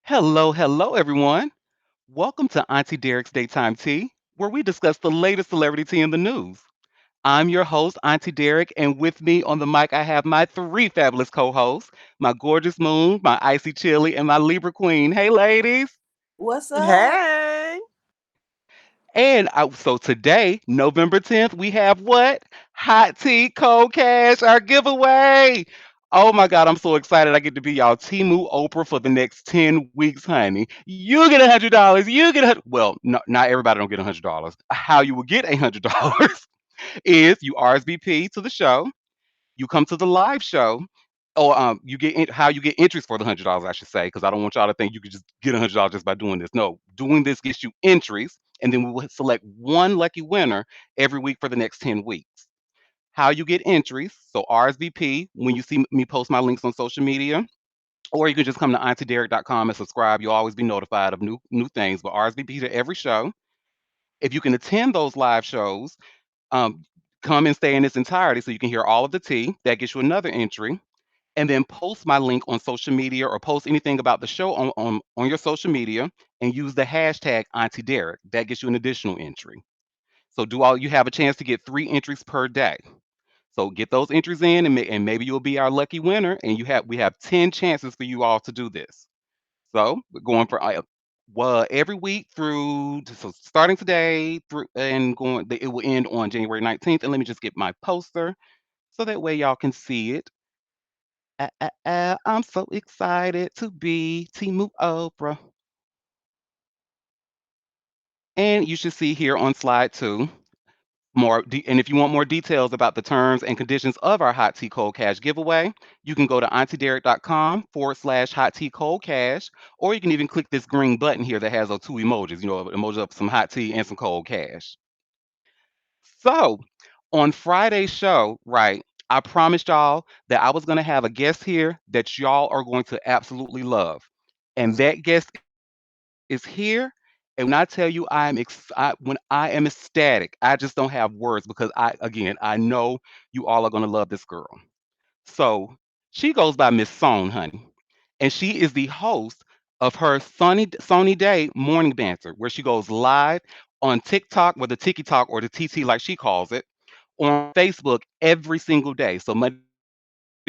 Hello, hello, everyone. Welcome to Auntie Derek's Daytime Tea, where we discuss the latest celebrity tea in the news. I'm your host, Auntie Derek, and with me on the mic, I have my three fabulous co hosts, my gorgeous moon, my icy chili, and my Libra queen. Hey, ladies. What's up? Hey. So today, November 10th, we have what? Hot Tea Cold Cash, our giveaway. Oh my God, I'm so excited. I get to be y'all Timu Oprah for the next 10 weeks, honey. You get $100. You get well, no, not everybody don't get $100. How you will get $100 is you RSVP to the show, you come to the live show, or how you get entries for the $100, I should say, because I don't want y'all to think you could just get $100 just by doing this. No, doing this gets you entries, and then we will select one lucky winner every week for the next 10 weeks. How you get entries? So RSVP when you see me post my links on social media, or you can just come to auntiederek.com and subscribe. You'll always be notified of new things. But RSVP to every show. If you can attend those live shows, um, come and stay in its entirety so you can hear all of the tea. That gets you another entry, and then post my link on social media or post anything about the show on your social media and use the hashtag Auntie Derek. That gets you an additional entry. So you have a chance to get 3 entries per day. So get those entries in and maybe you'll be our lucky winner and we have 10 chances for you all to do this. So we're going for well, every week so starting today through and going it will end on January 19th. And let me just get my poster so that way y'all can see it. I'm so excited to be Timu Oprah. And you should see here on slide 2 and if you want more details about the terms and conditions of our Hot Tea Cold Cash giveaway, you can go to auntiederek.com/, hot tea cold cash, or you can even click this green button here that has those two emojis, an emoji of some hot tea and some cold cash. So on Friday's show, right, I promised y'all that I was going to have a guest here that y'all are going to absolutely love. And that guest is here. And when I tell you when I am ecstatic, I just don't have words because I know you all are going to love this girl. So she goes by Miss Sone, honey. And she is the host of her Sony Day morning banter, where she goes live on TikTok, or the Tiki Talk, or the TT like she calls it, on Facebook every single day. So Monday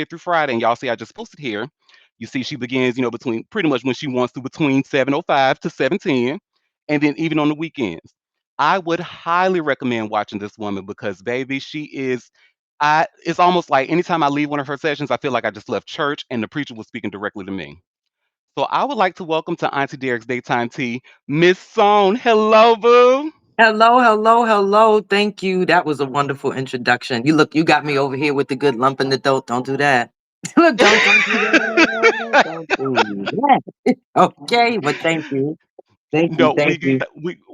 through Friday, and y'all see I just posted here. You see she begins, between pretty much when she wants to, between 7:05 to 7:10, and then even on the weekends. I would highly recommend watching this woman because baby, she is it's almost like anytime I leave one of her sessions, I feel like I just left church and the preacher was speaking directly to me. So I would like to welcome to Auntie Derek's Daytime Tea, Miss Sone. Hello, boo. Hello, hello, hello. Thank you. That was a wonderful introduction. You got me over here with the good lump in the throat. Don't do that. Look, don't do that. Don't do that. Okay, but thank you. Thank you. No, Thank you.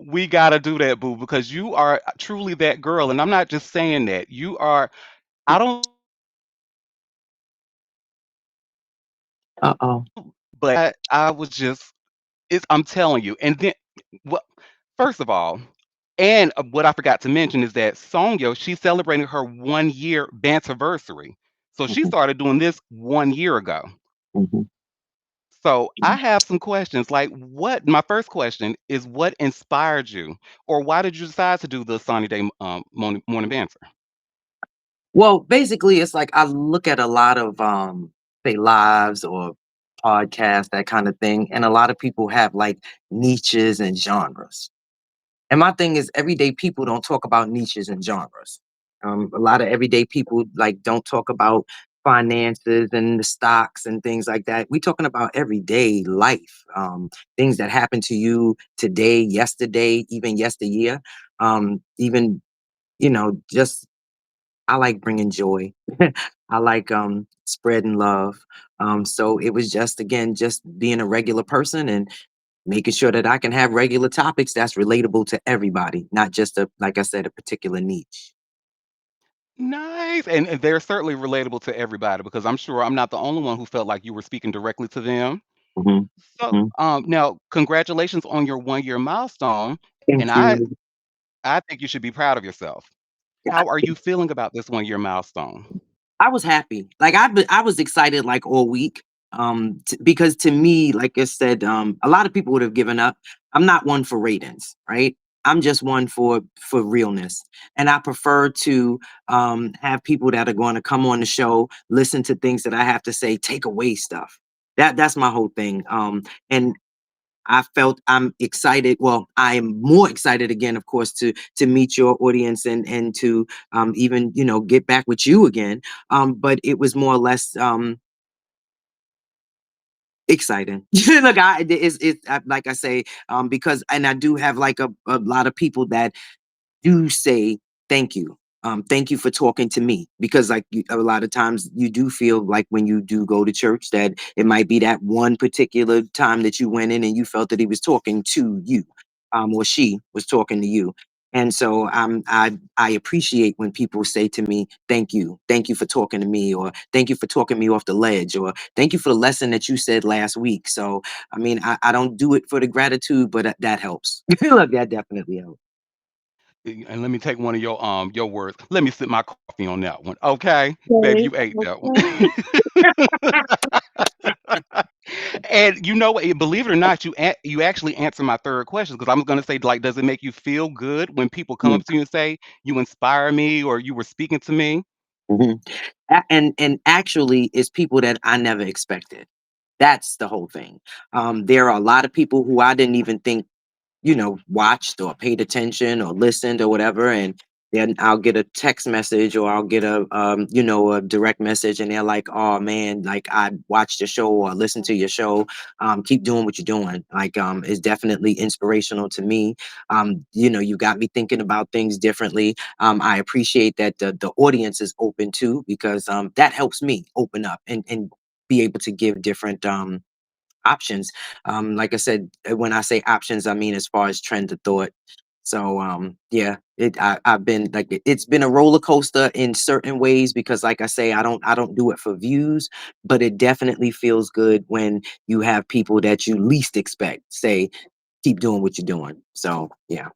we gotta do that, boo, because you are truly that girl, and I'm not just saying that. You are. I don't know if you know this, Uh-oh. but I was just. I'm telling you. And then, well, first of all, and what I forgot to mention is that Sonya, she's celebrating her 1 year bantiversary. So she Mhm, started doing this 1 year ago. mhm. So I have some questions. My first question is what inspired you, or why did you decide to do the Sunny Day morning banter? Well, basically, it's like I look at a lot of say lives or podcasts, that kind of thing, and a lot of people have like niches and genres. And my thing is, everyday people don't talk about niches and genres. A lot of everyday people like don't talk about finances and the stocks and things like that. We're talking about everyday life, things that happen to you today, yesterday, even yesteryear. Even just I like bringing joy. I like spreading love. So it was just again just being a regular person and making sure that I can have regular topics that's relatable to everybody, not just like I said, a particular niche. Nice. And they're certainly relatable to everybody because I'm sure I'm not the only one who felt like you were speaking directly to them. Mhm, So mhm. now congratulations on your 1 year milestone. And Thank you. I think you should be proud of yourself. How are you feeling about this 1 year milestone? I was happy. Like I was excited like all week. Because to me, like I said, a lot of people would have given up. I'm not one for ratings, right? I'm just one for realness, and I prefer to have people that are going to come on the show, listen to things that I have to say, take away stuff. That's my whole thing. And I felt I'm excited. Well, I am more excited again, of course, to meet your audience and to even get back with you again. But it was more or less exciting. Look, like I say, because and I do have like a lot of people that do say thank you. Thank you for talking to me because, like, a lot of times you do feel like when you do go to church that it might be that one particular time that you went in and you felt that he was talking to you, or she was talking to you. And so I appreciate when people say to me, thank you for talking to me, or thank you for talking me off the ledge, or thank you for the lesson that you said last week. So I mean, I don't do it for the gratitude, but that helps. Look, that definitely helps. And let me take one of your words. Let me sip my coffee on that one. Okay, baby, Okay, you ate that one. okay. And you know what? Believe it or not, you actually answered my third question because I'm going to say, like, does it make you feel good when people come Mm, up to you and say you inspire me or you were speaking to me? mhm. And actually, it's people that I never expected. That's the whole thing. There are a lot of people who I didn't even think watched or paid attention or listened or whatever. And then I'll get a text message or I'll get a direct message and they're like, oh man, like I watched your show or listened to your show. Keep doing what you're doing. Like, it's definitely inspirational to me. You got me thinking about things differently. I appreciate that the audience is open too, because that helps me open up and be able to give different options. Like I said, when I say options, I mean as far as trend of thought. So yeah, I've been like it's been a roller coaster in certain ways because like I say, I don't do it for views, but it definitely feels good when you have people that you least expect say keep doing what you're doing. So yeah,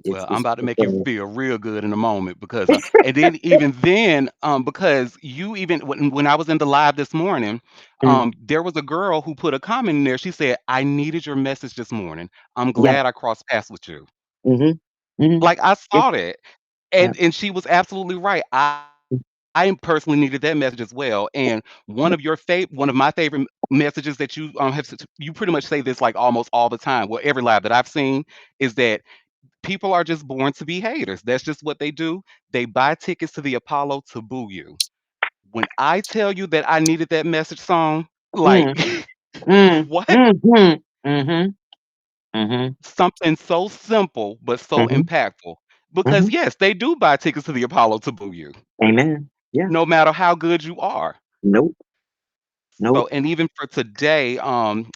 Well, I'm it's about to make you fulfilling. feel real good in a moment because, and then even then, because you even when I was in the live this morning, Mm, there was a girl who put a comment in there. She said, "I needed your message this morning. I'm yeah. glad I crossed paths with you." Mm-hmm. Mm-hmm. Like I Yeah. saw that, Yeah. and she was absolutely right. I personally needed that message as well. And one of my favorite messages that you you pretty much say this like almost all the time. Well, every live that I've seen is that people are just born to be haters. That's just what they do. They buy tickets to the Apollo to boo you. When I tell you that I needed that message song, like Mm, mm, what? mm-hmm. Mm-hmm. Mm-hmm. Something so simple but so Mm-hmm. impactful. Because Mm-hmm. yes, they do buy tickets to the Apollo to boo you, Amen. Yeah. no matter how good you are. Nope. Nope. So, and even for today,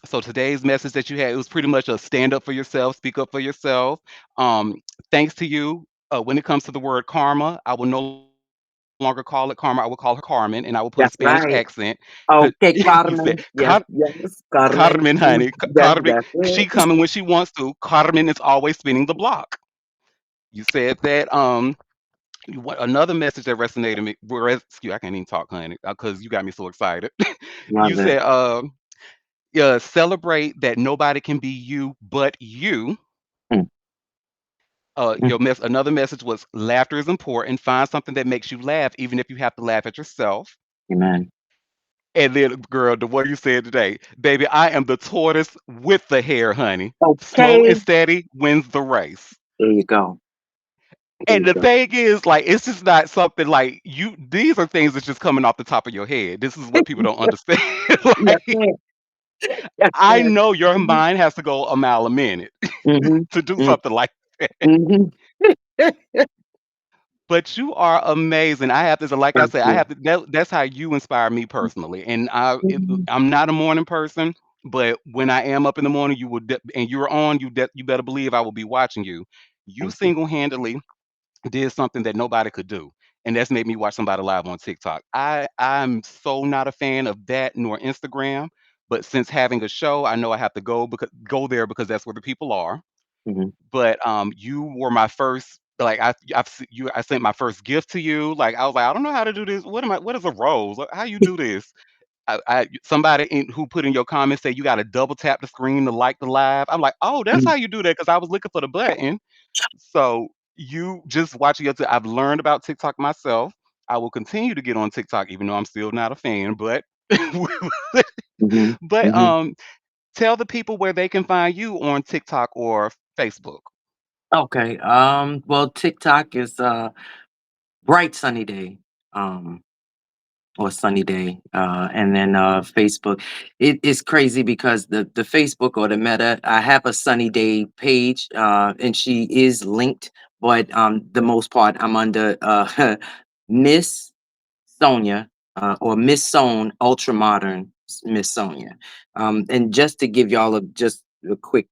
so today's message that you had, it was pretty much a stand up for yourself, speak up for yourself. Um, Thanks to you, when it comes to the word karma, I will no longer call it karma. I will call her Carmen, and I will put a Spanish That's accent. right. 'Cause Okay, you said Carmen. Yes, yes, Carmen, Carmen. honey, Carmen. That's She it. coming when she wants to. Carmen is always spinning the block. You said that. Another message that resonated me. Excuse, I can't even talk, honey, because you got me so excited. You Love it. said, yeah, celebrate that nobody can be you but you. Mm, mm, Another message was laughter is important. Find something that makes you laugh, even if you have to laugh at yourself. amen. And then, girl, the one you said today, baby, I am the tortoise with the hair, honey. Slow and Okay. steady wins the race. There you go. There And you the go. thing is, like, it's just not something like you. These are things that's just coming off the top of your head. This is what people don't understand. Yes, Like, ma'am. Yes, I ma'am. know your Mm-hmm. mind has to go a mile a minute to do Mm-hmm. something like that. Mm-hmm. But you are amazing. I have to, like I Thank said, I you. have to. That's how you inspire me personally. And Mhm. I'm not a morning person, but when I am up in the morning, and you're on. You better believe I will be watching you. You Thank you. single handedly did something that nobody could do, and that's made me watch somebody live on TikTok. I'm so not a fan of that nor Instagram. But since having a show, I know I have to go there because that's where the people are. Mhm. But you were my first, like, I sent my first gift to you. Like, I was like, I don't know how to do this. What is a rose? How you do this? somebody who put in your comments say you got to double tap the screen to like the live. I'm like, oh, that's Mm, how you do that because I was looking for the button. So you just watching your. I've learned about TikTok myself. I will continue to get on TikTok, even though I'm still not a fan. But mhm, but mhm. tell the people where they can find you on TikTok or Facebook. Okay. Well, TikTok is bright sunny day. Um, or sunny day, and then Facebook. It is crazy because the Facebook or the Meta, I have a sunny day page, and she is linked, but the most part I'm under Miss Sonia, or Miss Sown Ultra Modern Miss Sonia. And just to give y'all just a quick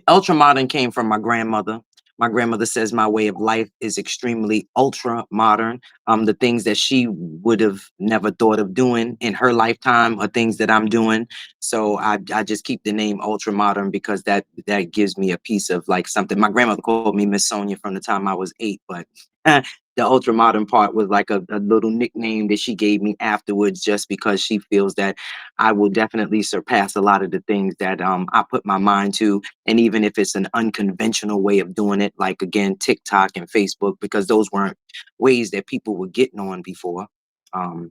ultra modern came from my grandmother. My grandmother says my way of life is extremely ultra modern. The things that she would have never thought of doing in her lifetime are things that I'm doing. So I just keep the name ultra modern because that gives me a piece of like something. My grandmother called me Miss Sonia from the time I was 8, but the ultra modern part was like a little nickname that she gave me afterwards, just because she feels that I will definitely surpass a lot of the things that I put my mind to, and even if it's an unconventional way of doing it, like again TikTok and Facebook, because those weren't ways that people were getting on before. um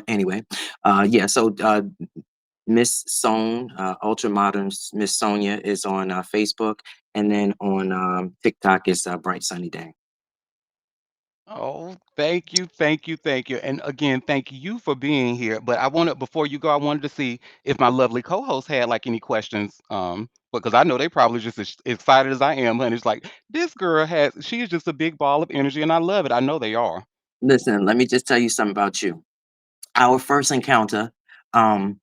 anyway, yeah, so Miss Sown, ultra modern Miss Sonia is on Facebook, and then on TikTok is Bright Sunny Day. Oh, thank you, thank you, thank you. And again, thank you for being here. But I wanted before you go, I wanted to see if my lovely co-host had like any questions. Because I know they probably just as excited as I am, honey. It's like this girl has she is just a big ball of energy and I love it. I know they are. Listen, let me just tell you something about you. Our first encounter, um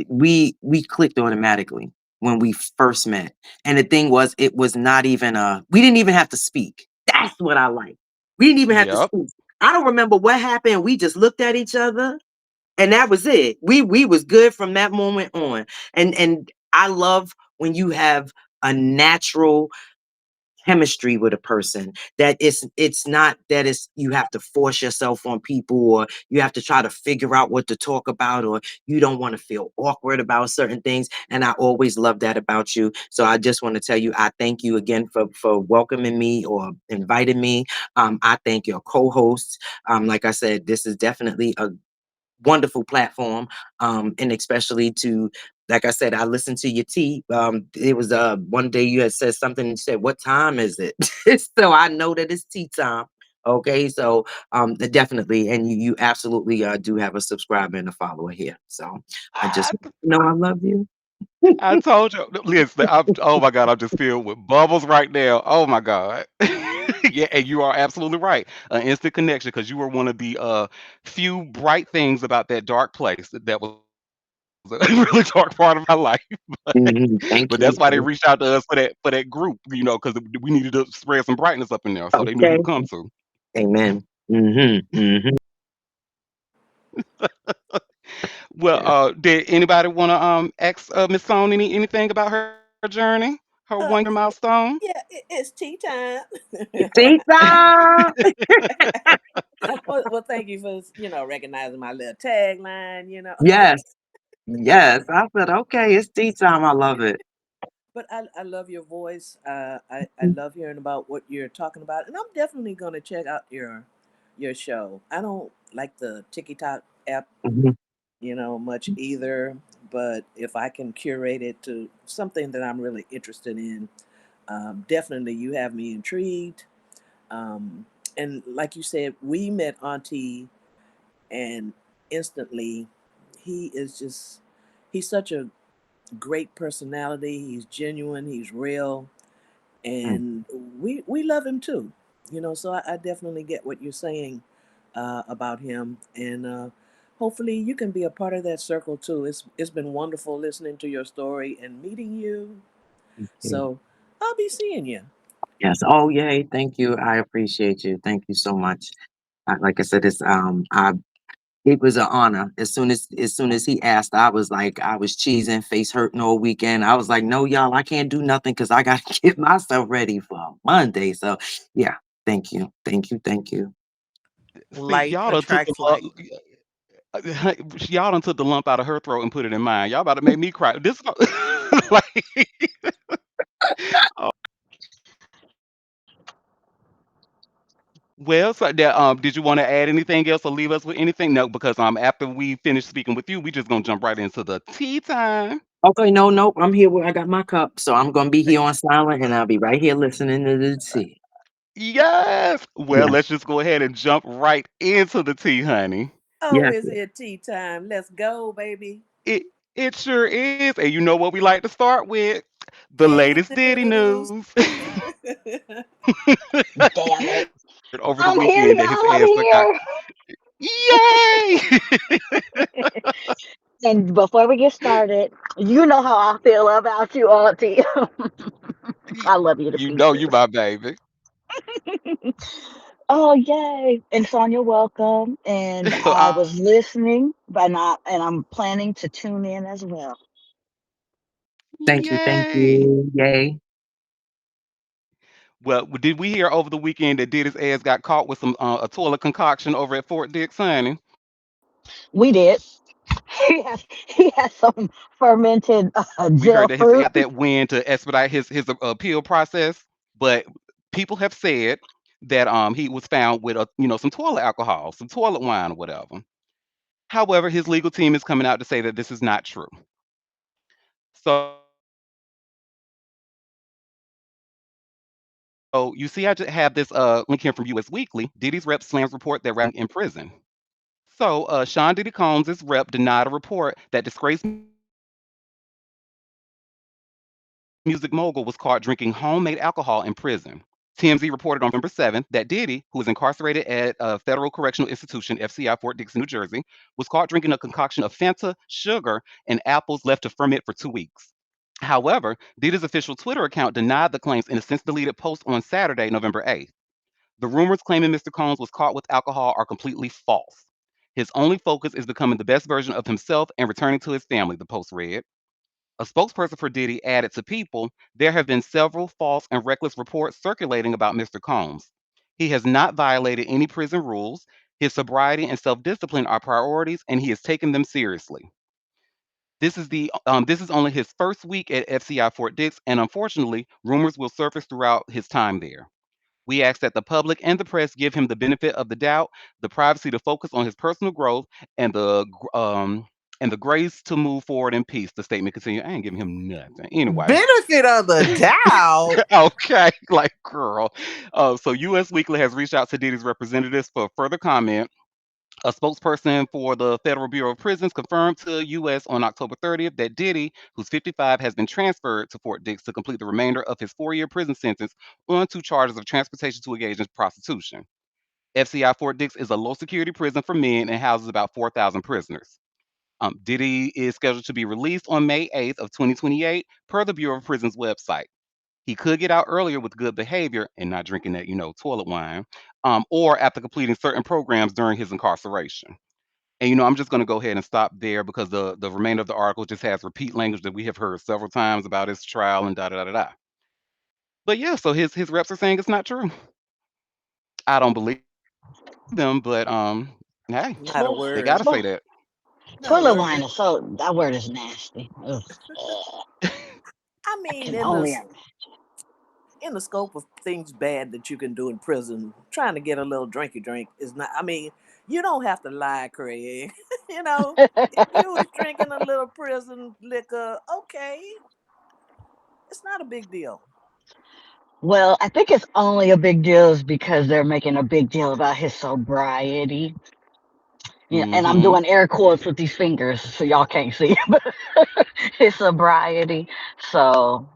we clicked automatically when we first met. And the thing was, it was not even we didn't even have to speak. That's what I like. We didn't even have to Yep. speak. I don't remember what happened. We just looked at each other, and that was it. We was good from that moment on. And I love when you have a natural chemistry with a person, that it's not that it's you have to force yourself on people, or you have to try to figure out what to talk about, or you don't want to feel awkward about certain things. And I always love that about you. So I just want to tell you, I thank you again for welcoming me or inviting me. I thank your co-hosts. Like I said, this is definitely a wonderful platform, and especially to, like I said, I listened to your tea. It was one day you had said something and said, what time is it? So I know that it's tea time. Okay, so definitely, and you absolutely do have a subscriber and a follower here. So I just I, know I love you. I told you. Listen, oh my God, I'm just filled with bubbles right now. Oh my God. Yeah, and you are absolutely right. An instant connection because you were one of the few bright things about that dark place. That was a really dark part of my life. Mhm. But Thank that's why they you. reached out to us for that group, because we needed to spread some brightness up in there, so they knew who to Okay. come to. Amen. Hmm. Well, Yes. did anybody want to ask Miss Song anything about her journey, her 1 year Uh, milestone? yeah, it's tea time. Tea time. Well, thank you for recognizing my little tagline. Yes. Yes. I said, okay, it's tea time. I love it. But I love your voice. I love hearing about what you're talking about, and I'm definitely gonna check out your show. I don't like the TikTok app, Mhm. much either. But if I can curate it to something that I'm really interested in, definitely you have me intrigued. Um, and like you said, we met Auntie, and instantly, he is just, he's such a great personality. He's genuine, he's real, Mm. and we love him too. So I definitely get what you're saying about him, and hopefully you can be a part of that circle too. It's been wonderful listening to your story and meeting you. Okay. So I'll be seeing you. Yes. Oh, yay. Thank you. I appreciate you. Thank you so much. Like I said, it was an honor. As soon as he asked, I was like, I was cheesing, face hurting all weekend. I was like, no, y'all, I can't do nothing because I got to get myself ready for Monday. So, yeah. Thank you. Thank you. Thank you. See, Like y'all done took attracts like. Y'all done took the lump out of her throat and put it in mine. Y'all about to make me cry. This like, oh, well, so that did you want to add anything else or leave us with anything? No, because after we finish speaking with you, we just gonna jump right into the tea time. Okay, no, nope. I'm here where I got my cup, so I'm gonna be here on silent, and I'll be right here listening to the tea. Yes. Well, Yeah, let's just go ahead and jump right into the tea, honey. Oh, yes, is yes. it tea time? Let's go, baby. It it sure is, and you know what we like to start with? The Diddy latest Diddy news. news. Damn it. Over the I'm here, weekend that his y'all. I'm ass got here. yay. And before we get started, you know how I feel about you, Auntie. I love you to You know you pieces. my baby. Oh, yay. And Sonia, welcome. And I was listening, but not, and I'm planning to tune in as well. Thank Yay. you, yay. Well, did we hear over the weekend that Diddy's ass got caught with some a toilet concoction over at Fort Dix, honey? We did. He has some fermented We heard gel that his fruit. got that win to expedite his appeal process, but people have said that he was found with some toilet alcohol, some toilet wine or whatever. However, his legal team is coming out to say that this is not true. So you see, I just have this link here from US Weekly. Diddy's rep slams report that rappers are dying in prison. So Sean Diddy Combs' rep denied a report that disgraced music mogul was caught drinking homemade alcohol in prison. TMZ reported on November 7th that Diddy, who is incarcerated at Federal Correctional Institution (FCI) Fort Dix in New Jersey, was caught drinking a concoction of Fanta, sugar, and apples left to ferment for 2 weeks. However, Diddy's official Twitter account denied the claims in a since deleted post on Saturday, November 8th. The rumors claiming Mr. Combs was caught with alcohol are completely false. His only focus is becoming the best version of himself and returning to his family, the post read. A spokesperson for Diddy added to People, there have been several false and reckless reports circulating about Mr. Combs. He has not violated any prison rules. His sobriety and self discipline are priorities, and he has taken them seriously. This is this is only his first week at FCI Fort Dix, and unfortunately, rumors will surface throughout his time there. We ask that the public and the press give him the benefit of the doubt, the privacy to focus on his personal growth, and the grace to move forward in peace. The statement continued. I ain't giving him nothing. Anyway, Benefit of the doubt. okay, like girl. So U.S. Weekly has reached out to Diddy's representatives for further comment. A spokesperson for the Federal Bureau of Prisons confirmed to U.S. on October 30th that Diddy, who's 55, has been transferred to Fort Dix to complete the remainder of his 4-year prison sentence on 2 charges of transportation to engage in prostitution. FCI Fort Dix is a low security prison for men and houses about 4,000 prisoners. Diddy is scheduled to be released on May 8th of 2028 per the Bureau of Prisons website. He could get out earlier with good behavior and not drinking that, toilet wine, or after completing certain programs during his incarceration. And I'm just going to go ahead and stop there because the remainder of the article just has repeat language that we have heard several times about his trial and da da da da. Da. But yeah, so his reps are saying it's not true. I don't believe them, but hey, they got Not to a Toilet, say that. word. Not a toilet word. wine is so, that word is nasty. Ugh. I I mean, can only imagine. in the scope of things bad that you can do in prison, trying to get a little drinky drink is not. I mean, you don't have to lie, Craig. If you was drinking a little prison liquor, okay, it's not a big deal. Well, I think it's only a big deal is because they're making a big deal about his sobriety. Yeah, and I'm Mm-hmm. doing air quotes with these fingers, so y'all can't see, but his sobriety. So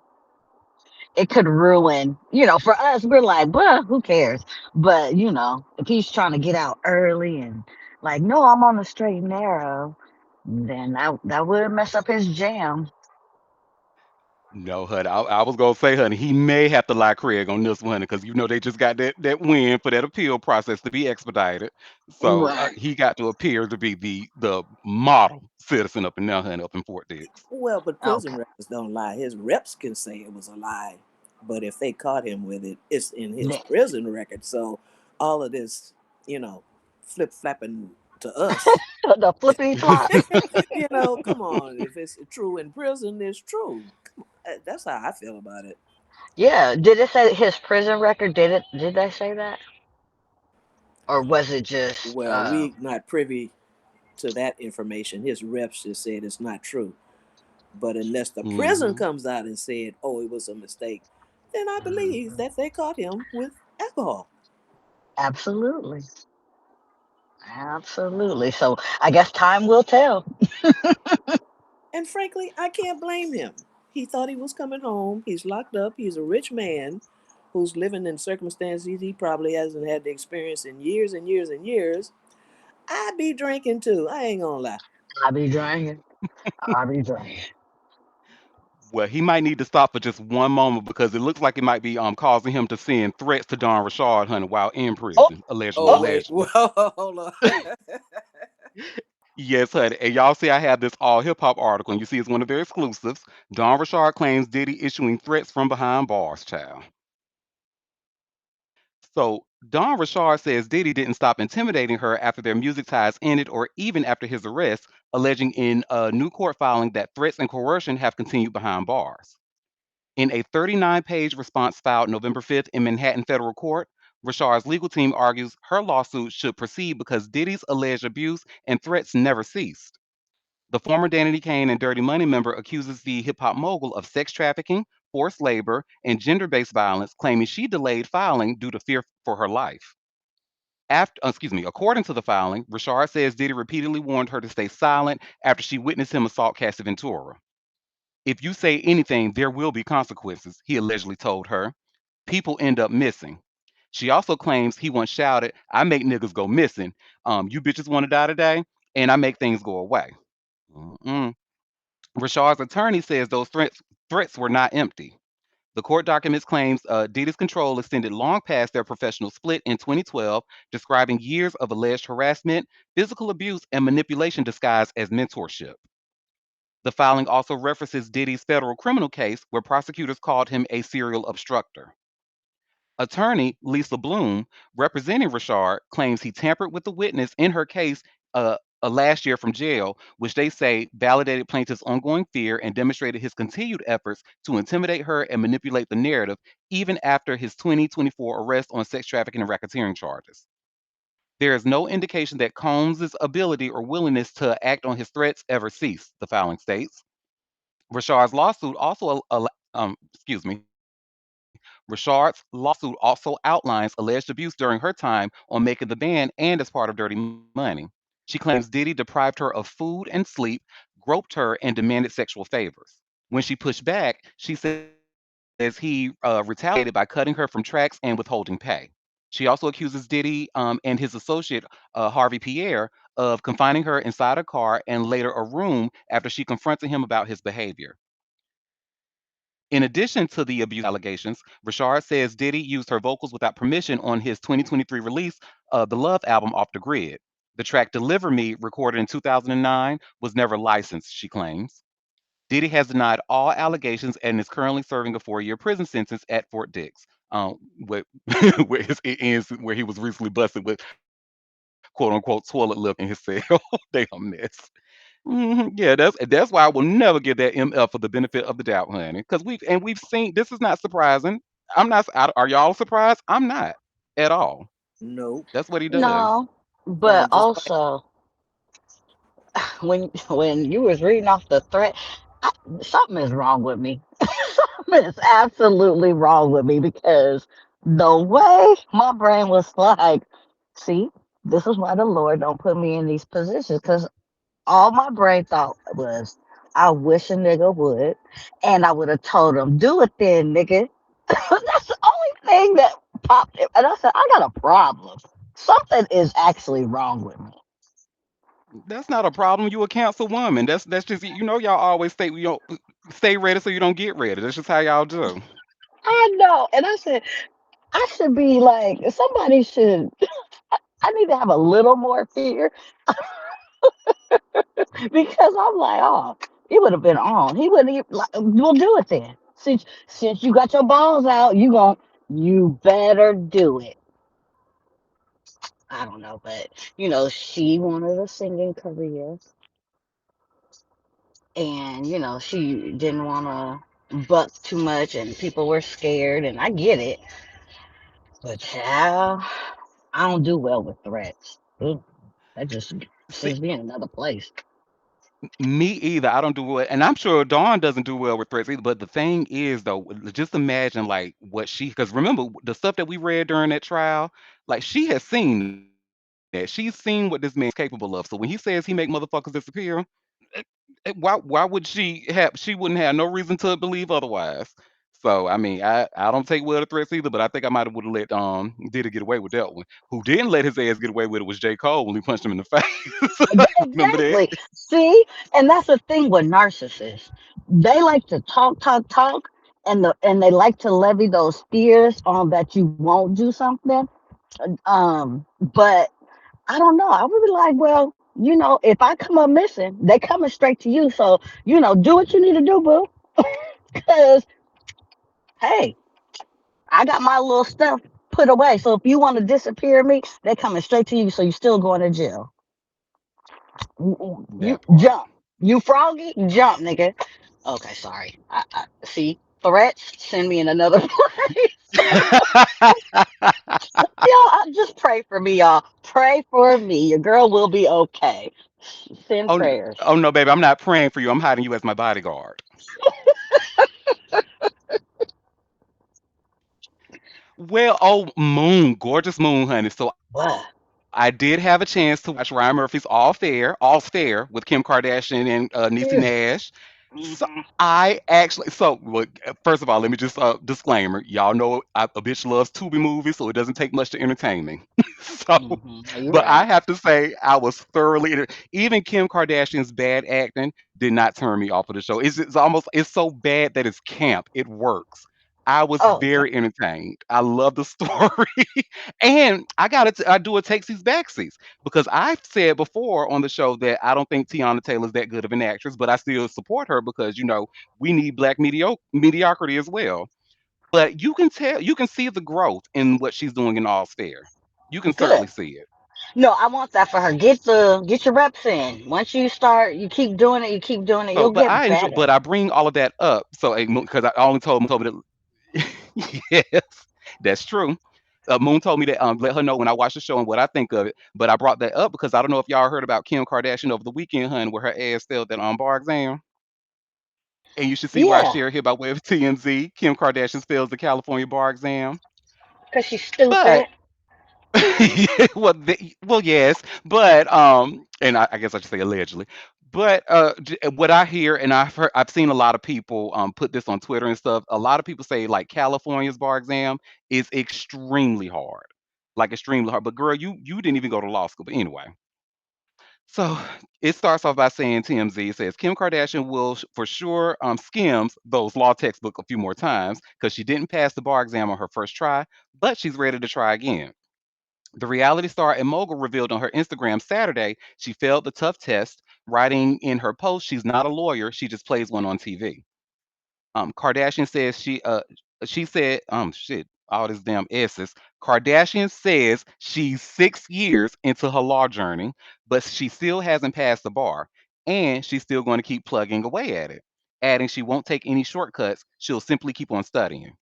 it could ruin, for us, we're like, well, who cares? But, if he's trying to get out early and like, no, I'm on the straight and narrow, then that would mess up his jam. No, honey. I was gonna say, honey, he may have to lie Craig on this one, because they just got that win for that appeal process to be expedited. So Right. he got to appear to be the model citizen up in there, honey, up in Fort Dix. Well, but prison Okay. records don't lie. His reps can say it was a lie, but if they caught him with it, it's in his Then prison record. So all of this, you know, flip flapping. to us. The flippity flop. Come on. If it's true in prison, it's true. Come on. That's how I feel about it. Yeah. Did it say his prison record? Did it? Did they say that, or was it just? Well, we not privy to that information. His reps just said it's not true. But unless the prison Hmm. comes out and said, "Oh, it was a mistake," then I believe that they caught him with alcohol. Absolutely. Absolutely. So I guess time will tell. And frankly, I can't blame him. He thought he was coming home. He's locked up. He's a rich man who's living in circumstances he probably hasn't had the experience in years and years and years. I be drinking too. I ain't gonna lie. I'll be drinking. I'll be drinking. Well, he might need to stop for just one moment because it looks like it might be causing him to send threats to Don Richard, honey, while in Oh, prison, allegedly, Oh oh, wait, allegedly. whoa, hold on. Yes, honey. And y'all see I have this all hip hop article, and you see it's one of their exclusives. Don Richard claims Diddy issuing threats from behind bars, child. So Don Richard says Diddy didn't stop intimidating her after their music ties ended or even after his arrest, alleging in a new court filing that threats and coercion have continued behind bars. In a 39-page response filed November 5th in Manhattan federal court, Richard's legal team argues her lawsuit should proceed because Diddy's alleged abuse and threats never ceased. The former Danity Kane and Dirty Money member accuses the hip hop mogul of sex trafficking, forced labor, and gender based violence, claiming she delayed filing due to fear for her life. According to the filing, Richard says Diddy repeatedly warned her to stay silent after she witnessed him assault Cassie Ventura. If you say anything, there will be consequences, he allegedly told her. People end up missing. She also claims he once shouted, I make niggas go missing. You bitches want to die today? And I make things go away. Mm-mm. Rashard's attorney says those threats were not empty. The court documents claims Diddy's control extended long past their professional split in 2012, describing years of alleged harassment, physical abuse, and manipulation disguised as mentorship. The filing also references Diddy's federal criminal case, where prosecutors called him a serial obstructor. Attorney Lisa Bloom, representing Rashard, claims he tampered with the witness in her case last year from jail, which they say validated plaintiff's ongoing fear and demonstrated his continued efforts to intimidate her and manipulate the narrative, even after his 2024 arrest on sex trafficking and racketeering charges. There is no indication that Combs' ability or willingness to act on his threats ever ceased, the filing states. Rashard's lawsuit also, Rashard's lawsuit also outlines alleged abuse during her time on Making the Band and as part of Dirty Money. She claims Diddy deprived her of food and sleep, groped her, and demanded sexual favors. When she pushed back, she says he retaliated by cutting her from tracks and withholding pay. She also accuses Diddy and his associate, Harvey Pierre, of confining her inside a car and later a room after she confronted him about his behavior. In addition to the abuse allegations, Rashard says Diddy used her vocals without permission on his 2023 release of the Love album Off the Grid. The track Deliver Me, recorded in 2009, was never licensed, she claims. Diddy has denied all allegations and is currently serving a 4-year prison sentence at Fort Dix, where, it ends where he was recently busted with "quote unquote" toilet lip in his cell. They a mess. Yeah, that's why I will never give that MF for the benefit of the doubt, honey. Because we've seen this is not surprising. I'm not. Are y'all surprised? I'm not at all. Nope. That's what he does. no. But Just like also, when you was reading off the threat, I, something is wrong with me. Something is absolutely wrong with me because the way my brain was like, see, this is why the Lord don't put me in these positions because all my brain thought was, I wish a nigga would, and I would have told him, do it then, nigga. That's the only thing that popped. And I said, I got a problem. Something is actually wrong with me. That's not a problem. You a council woman. That's just y'all always stay ready so you don't get ready. That's just how y'all do. I know. And I said, I should be like, somebody should, I need to have a little more fear because I'm like, oh, he would have been on. He wouldn't even, like, we'll do it then. Since you got your balls out, you better do it. I don't know, but she wanted a singing career, and she didn't want to buck too much, and people were scared, and I get it. But child, I don't do well with threats. Ooh, that just See, sends me in another place. me either. I don't do well, and I'm sure Dawn doesn't do well with threats either. But the thing is, though, just imagine like what she, because remember the stuff that we read during that trial, like she has seen that. She's seen what this man is capable of. So when he says he make motherfuckers disappear, why would she wouldn't have no reason to believe otherwise. So I mean, I don't take well to threats either, but I think I might have would have let did it get away with that one. Who didn't let his ass get away with it was J. Cole when he punched him in the face. Remember that? Exactly. See, and that's the thing with narcissists. They like to talk, talk, talk, and they like to levy those fears on that you won't do something. But I don't know. I would be like, well, if I come up missing, they coming straight to you. So do what you need to do, boo. Because hey, I got my little stuff put away. So if you want to disappear me, they coming straight to you. So you still going to jail. You That part. jump. You froggy, jump, nigga. Okay, sorry. I see threats. Send me in another place. Just pray for me, y'all. Pray for me. Your girl will be okay. Send Oh, prayers. oh no, baby, I'm not praying for you. I'm hiding you as my bodyguard. Well, oh, Moon, gorgeous Moon, honey. So I did What? have a chance to watch Ryan Murphy's All Fair with Kim Kardashian and Niecy Yeah. Nash. So Hmm. first of all, let me just disclaimer. Y'all know a bitch loves Tubi movies, so it doesn't take much to entertain me. So, You're but I right. have to say, I was thoroughly even Kim Kardashian's bad acting did not turn me off of the show. It's so bad that it's camp. It works. I was Oh yeah. very entertained. I love the story, and I do a takesies backsies because I've said before on the show that I don't think Tiana Taylor's that good of an actress, but I still support her because we need black mediocrity as well. But you can see the growth in what she's doing in All Fair. You can Good. certainly see it. No, I want that for her. Get your reps in. Once you start, you keep doing it. You keep doing it. So, You'll but get better. I bring all of that up. So, because I only told me that, yes, that's true. Moon told me that let her know when I watch the show and what I think of it. But I brought that up because I don't know if y'all heard about Kim Kardashian over the weekend, hun, where her ass failed that bar exam. And you should see why I Yeah, share here by way of TMZ. Kim Kardashian fails the California bar exam. because she's But stupid. well, yes, but and I guess I should say allegedly. But what I hear, and I've seen a lot of people put this on Twitter and stuff. A lot of people say like California's bar exam is extremely hard, like extremely hard. But girl, you didn't even go to law school. But anyway, so it starts off by saying TMZ says Kim Kardashian will for sure skims those law textbook a few more times because she didn't pass the bar exam on her first try, but she's ready to try again. The reality star and mogul revealed on her Instagram Saturday she failed the tough test, writing in her post she's not a lawyer, she just plays one on TV. Kardashian says she said shit all this damn S's. Kardashian says she's 6 years into her law journey, but she still hasn't passed the bar, and she's still going to keep plugging away at it. Adding she won't take any shortcuts, she'll simply keep on studying.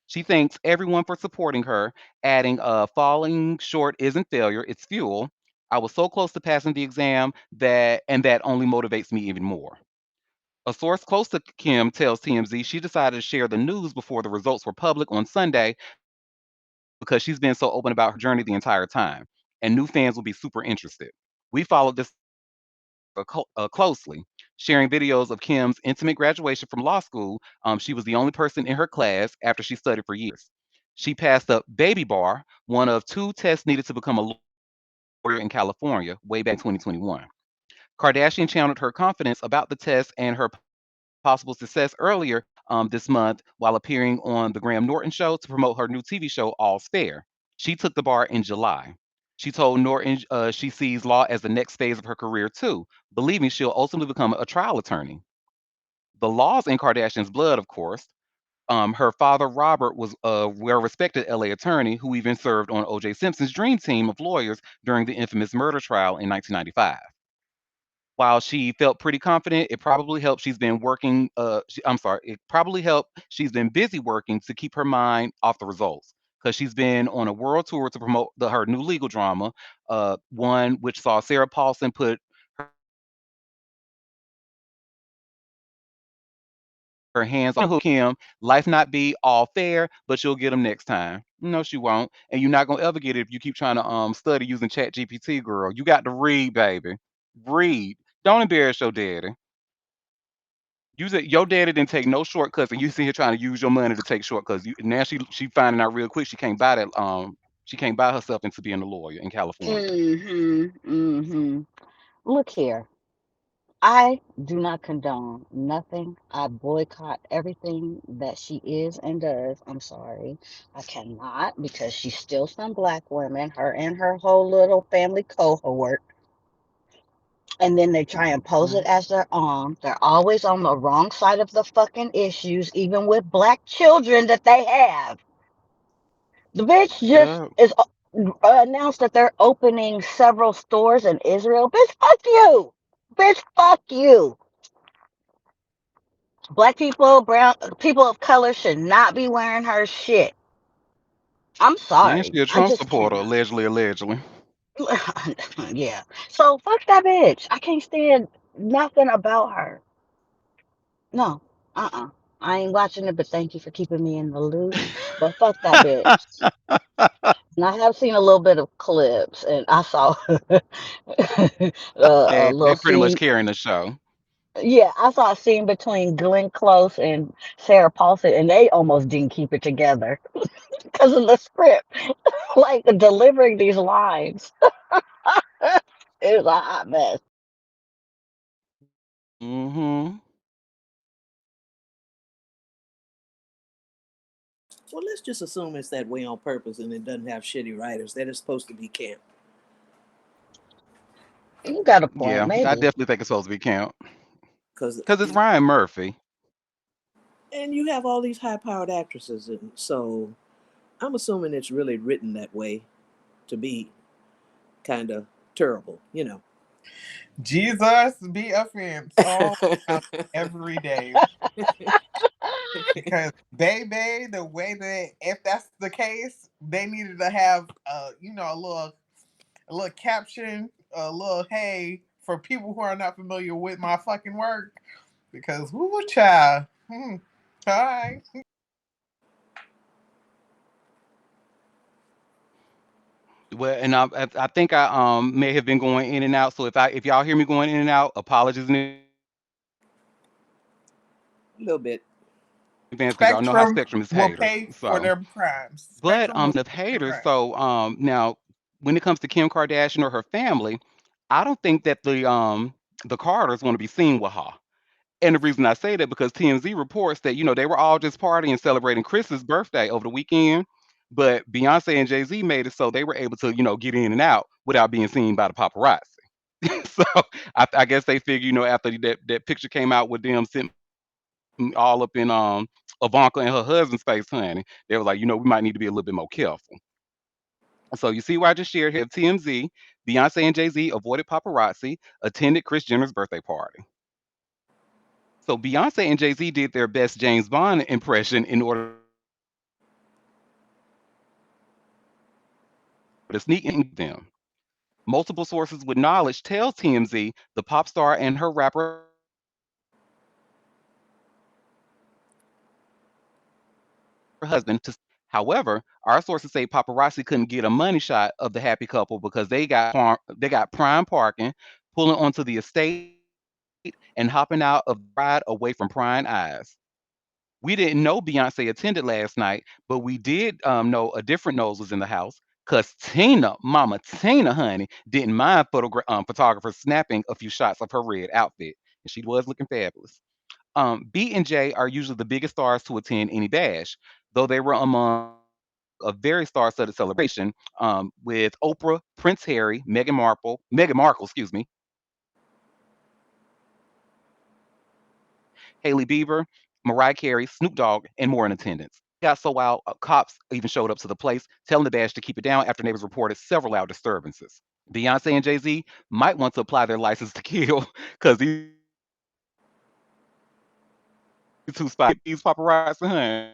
She thanks everyone for supporting her, adding, falling short isn't failure, it's fuel. I was so close to passing the exam that only motivates me even more. A source close to Kim tells TMZ she decided to share the news before the results were public on Sunday because she's been so open about her journey the entire time, and new fans will be super interested. We followed this closely, sharing videos of Kim's intimate graduation from law school. She was the only person in her class after she studied for years. She passed the baby bar, one of two tests needed to become a lawyer in California, way back in 2021. Kardashian channeled her confidence about the test and her possible success earlier this month while appearing on the Graham Norton show to promote her new TV show, All's Fair. She took the bar in July. She told Norton she sees law as the next phase of her career too, believing she'll ultimately become a trial attorney. The law's in Kardashian's blood, of course. Her father, Robert, was a well respected LA attorney who even served on O.J. Simpson's dream team of lawyers during the infamous murder trial in 1995. While she felt pretty confident, it probably helped she's been working. I'm sorry, it probably helped she's been busy working to keep her mind off the results because she's been on a world tour to promote her new legal drama, one which saw Sarah Paulson put her hands on Kim. Life not be all fair, but she'll get them next time. No, she won't, and you're not gonna ever get it if you keep trying to study using Chat GPT, girl. You got to read, baby. Read. Don't embarrass your daddy. You said your daddy didn't take no shortcuts, and you sit here trying to use your money to take shortcuts. Now she finding out real quick she can't buy herself into being a lawyer in California. Mm-hmm. Look here. I do not condone nothing. I boycott everything that she is and does. I'm sorry. I cannot because she's still some black women, her and her whole little family cohort. And then they try and pose it Mhm. as their own. They're always on the wrong side of the fucking issues, even with black children that they have. The bitch just Yep. is announced that they're opening several stores in Israel. Bitch, fuck you. Bitch, fuck you. Black people, brown people of color should not be wearing her shit. I'm And sorry. she a I Trump just supporter, cannot. allegedly, allegedly. Yeah. So fuck that bitch. I can't stand nothing about her. No. Uh-uh. I ain't watching it, but thank you for keeping me in the loop. But fuck that bitch. And I have seen a little bit of clips, and I saw a They little pretty much scene. carrying the show. Yeah, I saw a scene between Glenn Close and Sarah Paulson, and they almost didn't keep it together because of the script. Like delivering these lines, it was a hot mess. Hmm. Well, let's just assume it's that way on purpose and it doesn't have shitty writers. That it's supposed to be camp. You got a point, Yeah, I maybe. definitely think it's supposed to be count Because because it's Ryan Murphy. and you have all these high-powered actresses, and so I'm assuming it's really written that way to be kind of terrible, you know. Jesus be offense all around every day. Because baby, the way that if that's the case, they needed to have a little caption, a little hey for people who are not familiar with my fucking work. Because woo child. Hi. Well, and I think I may have been going in and out. So if y'all hear me going in and out, apologies in advance because y'all know how Spectrum is haters. So, A little bit. Spectrum will but pay for speaking their of crimes. haters, Spectrum will pay for their crimes. now when it comes to Kim Kardashian or her family, I don't think that the Carters want to be seen with her. And the reason I say that because TMZ reports that they were all just partying celebrating Chris's birthday over the weekend, but Beyonce and Jay Z made it so they were able to get in and out without being seen by the paparazzi. So I guess they figure after that picture came out with them sitting all up in Ivanka and her husband's face, honey, they were like, we might need to be a little bit more careful. So you see why I just shared here of TMZ, Beyonce and Jay Z avoided paparazzi, attended Chris Jenner's birthday party. So Beyonce and Jay Z did their best James Bond impression in order to sneak in and get them. Multiple sources with knowledge tell TMZ the pop star and her rapper husband have been together for a while now, and they have been together for about 2 years. However, our sources say paparazzi couldn't get a money shot of the happy couple because they got prime parking, pulling onto the estate, and hopping out of the bride away from prying eyes. We didn't know Beyonce attended last night, but we did know a different nose was in the house because Tina, Mama Tina, honey, didn't mind photographers snapping a few shots of her red outfit, and she was looking fabulous. B and J are usually the biggest stars to attend any bash, though they were among a very star-studded celebration with Oprah, Prince Harry, Meghan Markle, excuse me, Haley Bieber, Mariah Carey, Snoop Dogg, and more in attendance. Got so wild, cops even showed up to the place, telling the badge to keep it down after neighbors reported several loud disturbances. Beyonce and Jay Z might want to apply their license to kill because these two spots these paparazzi, honey.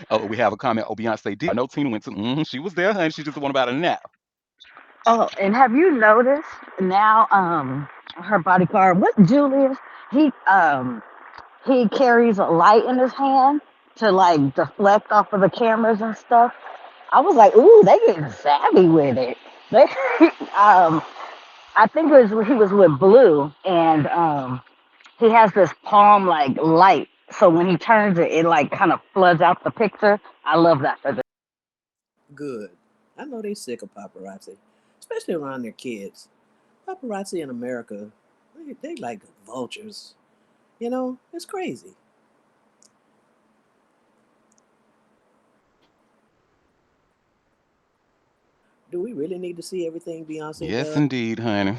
Oh, we have a comment. Oh, Beyonce did. I know Tina went to. She was there, honey. She just the one about a nap. Oh, and have you noticed now? Her bodyguard, what Julius? He he carries a light in his hand to like deflect off of the cameras and stuff. I was like, ooh, they getting savvy with it. They, um, I think he was with Blue, and he has this palm like light. So when he turns it, it like kind of floods out the picture. I love that for them. Good. I know they sick of paparazzi, especially around their kids. Paparazzi in America, they like vultures. You know, it's crazy. Do we really need to see everything Beyonce Yes, does? indeed, honey.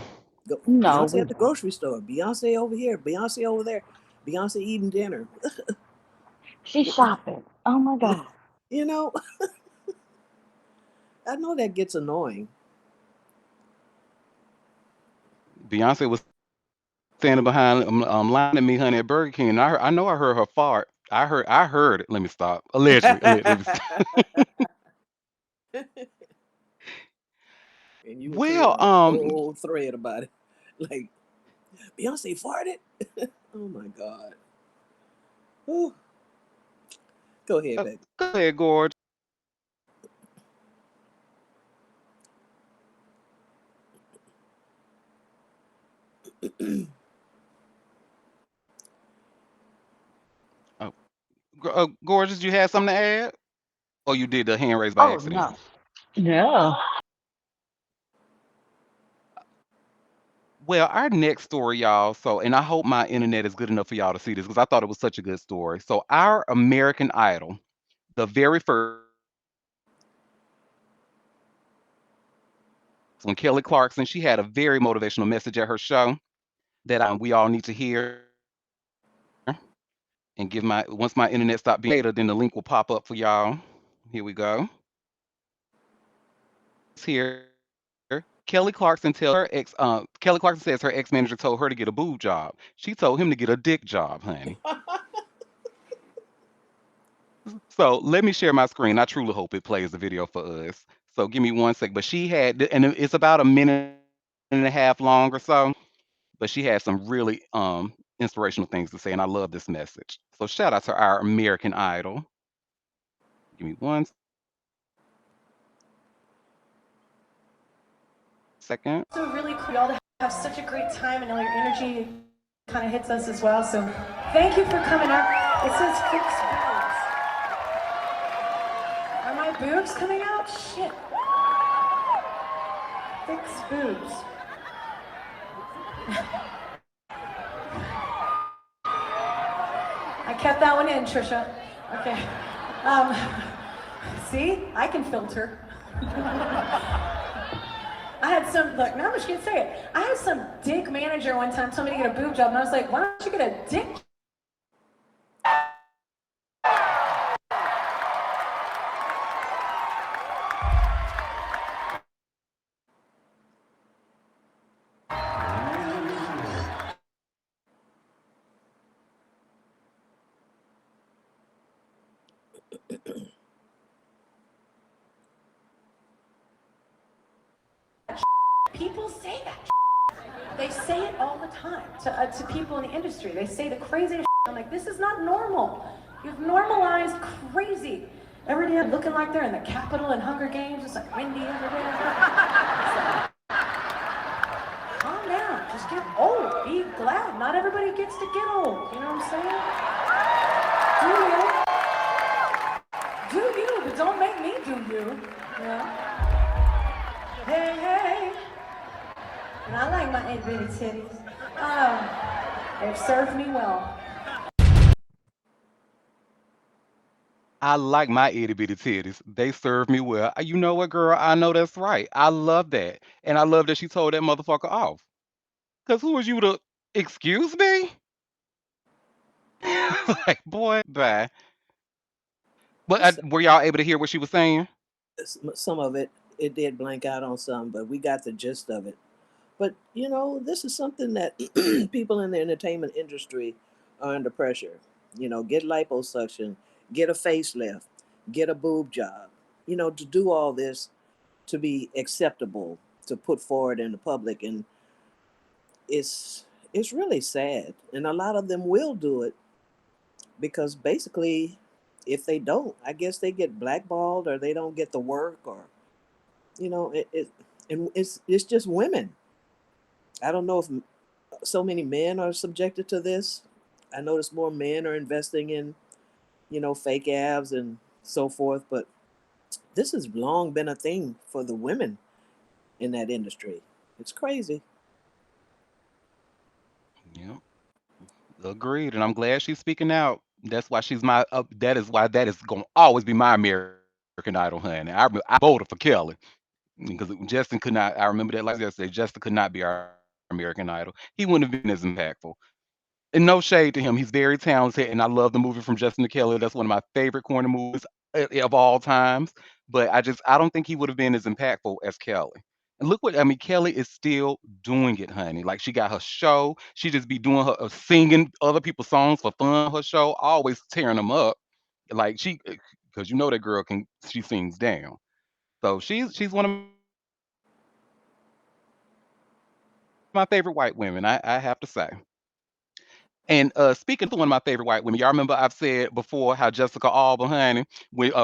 Go, No, Beyonce we at the don't. grocery store, Beyonce over here, Beyonce over there, Beyonce eating dinner. She's shopping. Oh my god. You know, I know that gets annoying. Beyonce was standing behind lying to me, honey, at Burger King, and I know I heard her fart. I heard it. Let me stop. Allegedly, let me stop. And you were Well, telling a whole thread about it. Like, Beyonce farted? Oh my God. Ooh. Go ahead, baby. go ahead, Gorge. Oh, Gorgeous, you had something to add? Or you did the hand raise by Oh accident? no. No. Well, our next story, y'all. So, and I hope my internet is good enough for y'all to see this because I thought it was such a good story. So, our American Idol, the very first one, Kelly Clarkson, she had a very motivational message at her show that we all need to hear. And give my once my internet stop being data, then the link will pop up for y'all. Here we go. It's here. Kelly Clarkson says her ex manager told her to get a boob job. She told him to get a dick job, honey. So let me share my screen. I truly hope it plays the video for us. So give me one sec. But she had, and it's about a minute and a half long or so. But she had some really inspirational things to say, and I love this message. So shout out to our American Idol. Give me one second. So really cool y'all to have such a great time and all your energy kind of hits us as well. So thank you for coming out. It says fixed boobs. Are my boobs coming out? Shit. Fixed boobs. I kept that one in, Trisha. Okay. See, I can filter. I had some, look, now I'm just gonna say it. I had some dick manager one time tell me to get a boob job, and I was like, why don't you get a dick? People say that. They say it all the time to people in the industry. They say the craziest. I'm like, this is not normal. You've normalized crazy. Every day I'm looking like they're in the Capitol and Hunger Games. It's like windy everywhere. Calm down. Just get old. Be glad. Not everybody gets to get old. You know what I'm saying? Do you, but don't make me do you. Yeah. Hey, hey. And I like my itty bitty titties. They've served me well. I like my itty bitty titties. They serve me well. You know what, girl? I know that's right. I love that. And I love that she told that motherfucker off. Because who was you to excuse me? Like, boy, bye. But S- were y'all able to hear what she was saying? some of it, it did blank out on some, but we got the gist of it. But this is something that people in the entertainment industry are under pressure. Get liposuction, get a facelift, get a boob job. To do all this to be acceptable to put forward in the public, and it's really sad. And a lot of them will do it because basically, if they don't, I guess they get blackballed or they don't get the work, or and it's just women. I don't know if so many men are subjected to this. I notice more men are investing in, fake abs and so forth, but this has long been a thing for the women in that industry. It's crazy. Yep. Agreed. And I'm glad she's speaking out. That's why she's my, that is why that is going to always be my American Idol, honey. I voted for Kelly because Justin could not, I remember that like yesterday, Justin could not be our American Idol. He wouldn't have been as impactful. And no shade to him. He's very talented, and I love the movie From Justin to Kelly. That's one of my favorite corner movies of all times. But I don't think he would have been as impactful as Kelly. And look what I mean. Kelly is still doing it, honey. Like she got her show. She just be doing her singing other people's songs for fun on her show, always tearing them up. Like because you know that girl can. She sings down. So she's one of my favorite white women. I have to say. And speaking of another one of my favorite white women, y'all remember I've said before how Jessica Alba, honey,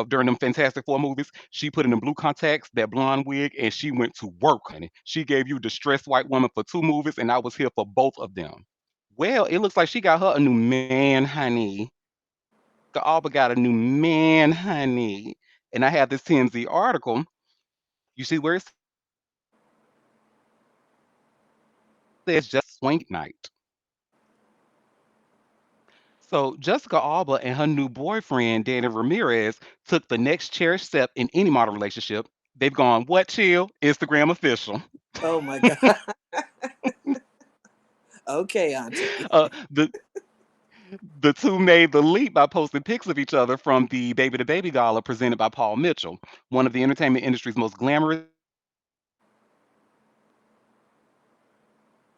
during them Fantastic Four movies, she put in them blue contacts, that blonde wig, and she went to work, honey. She gave you Distressed White Woman for two movies, and I was here for both of them. Well, it looks like she got her a new man, honey. Jessica Alba got a new man, honey. And I have this TMZ article. You see where it says Jessica Alba and her new boyfriend swank night. So Jessica Alba and her new boyfriend, Danny Ramirez, took the next cherished step in any modern relationship. They've gone, what chill? Instagram official. Oh my God. Okay, Auntie. The two made the leap by posting pics of each other from the Baby to Baby gala presented by Paul Mitchell, one of the entertainment industry's most glamorous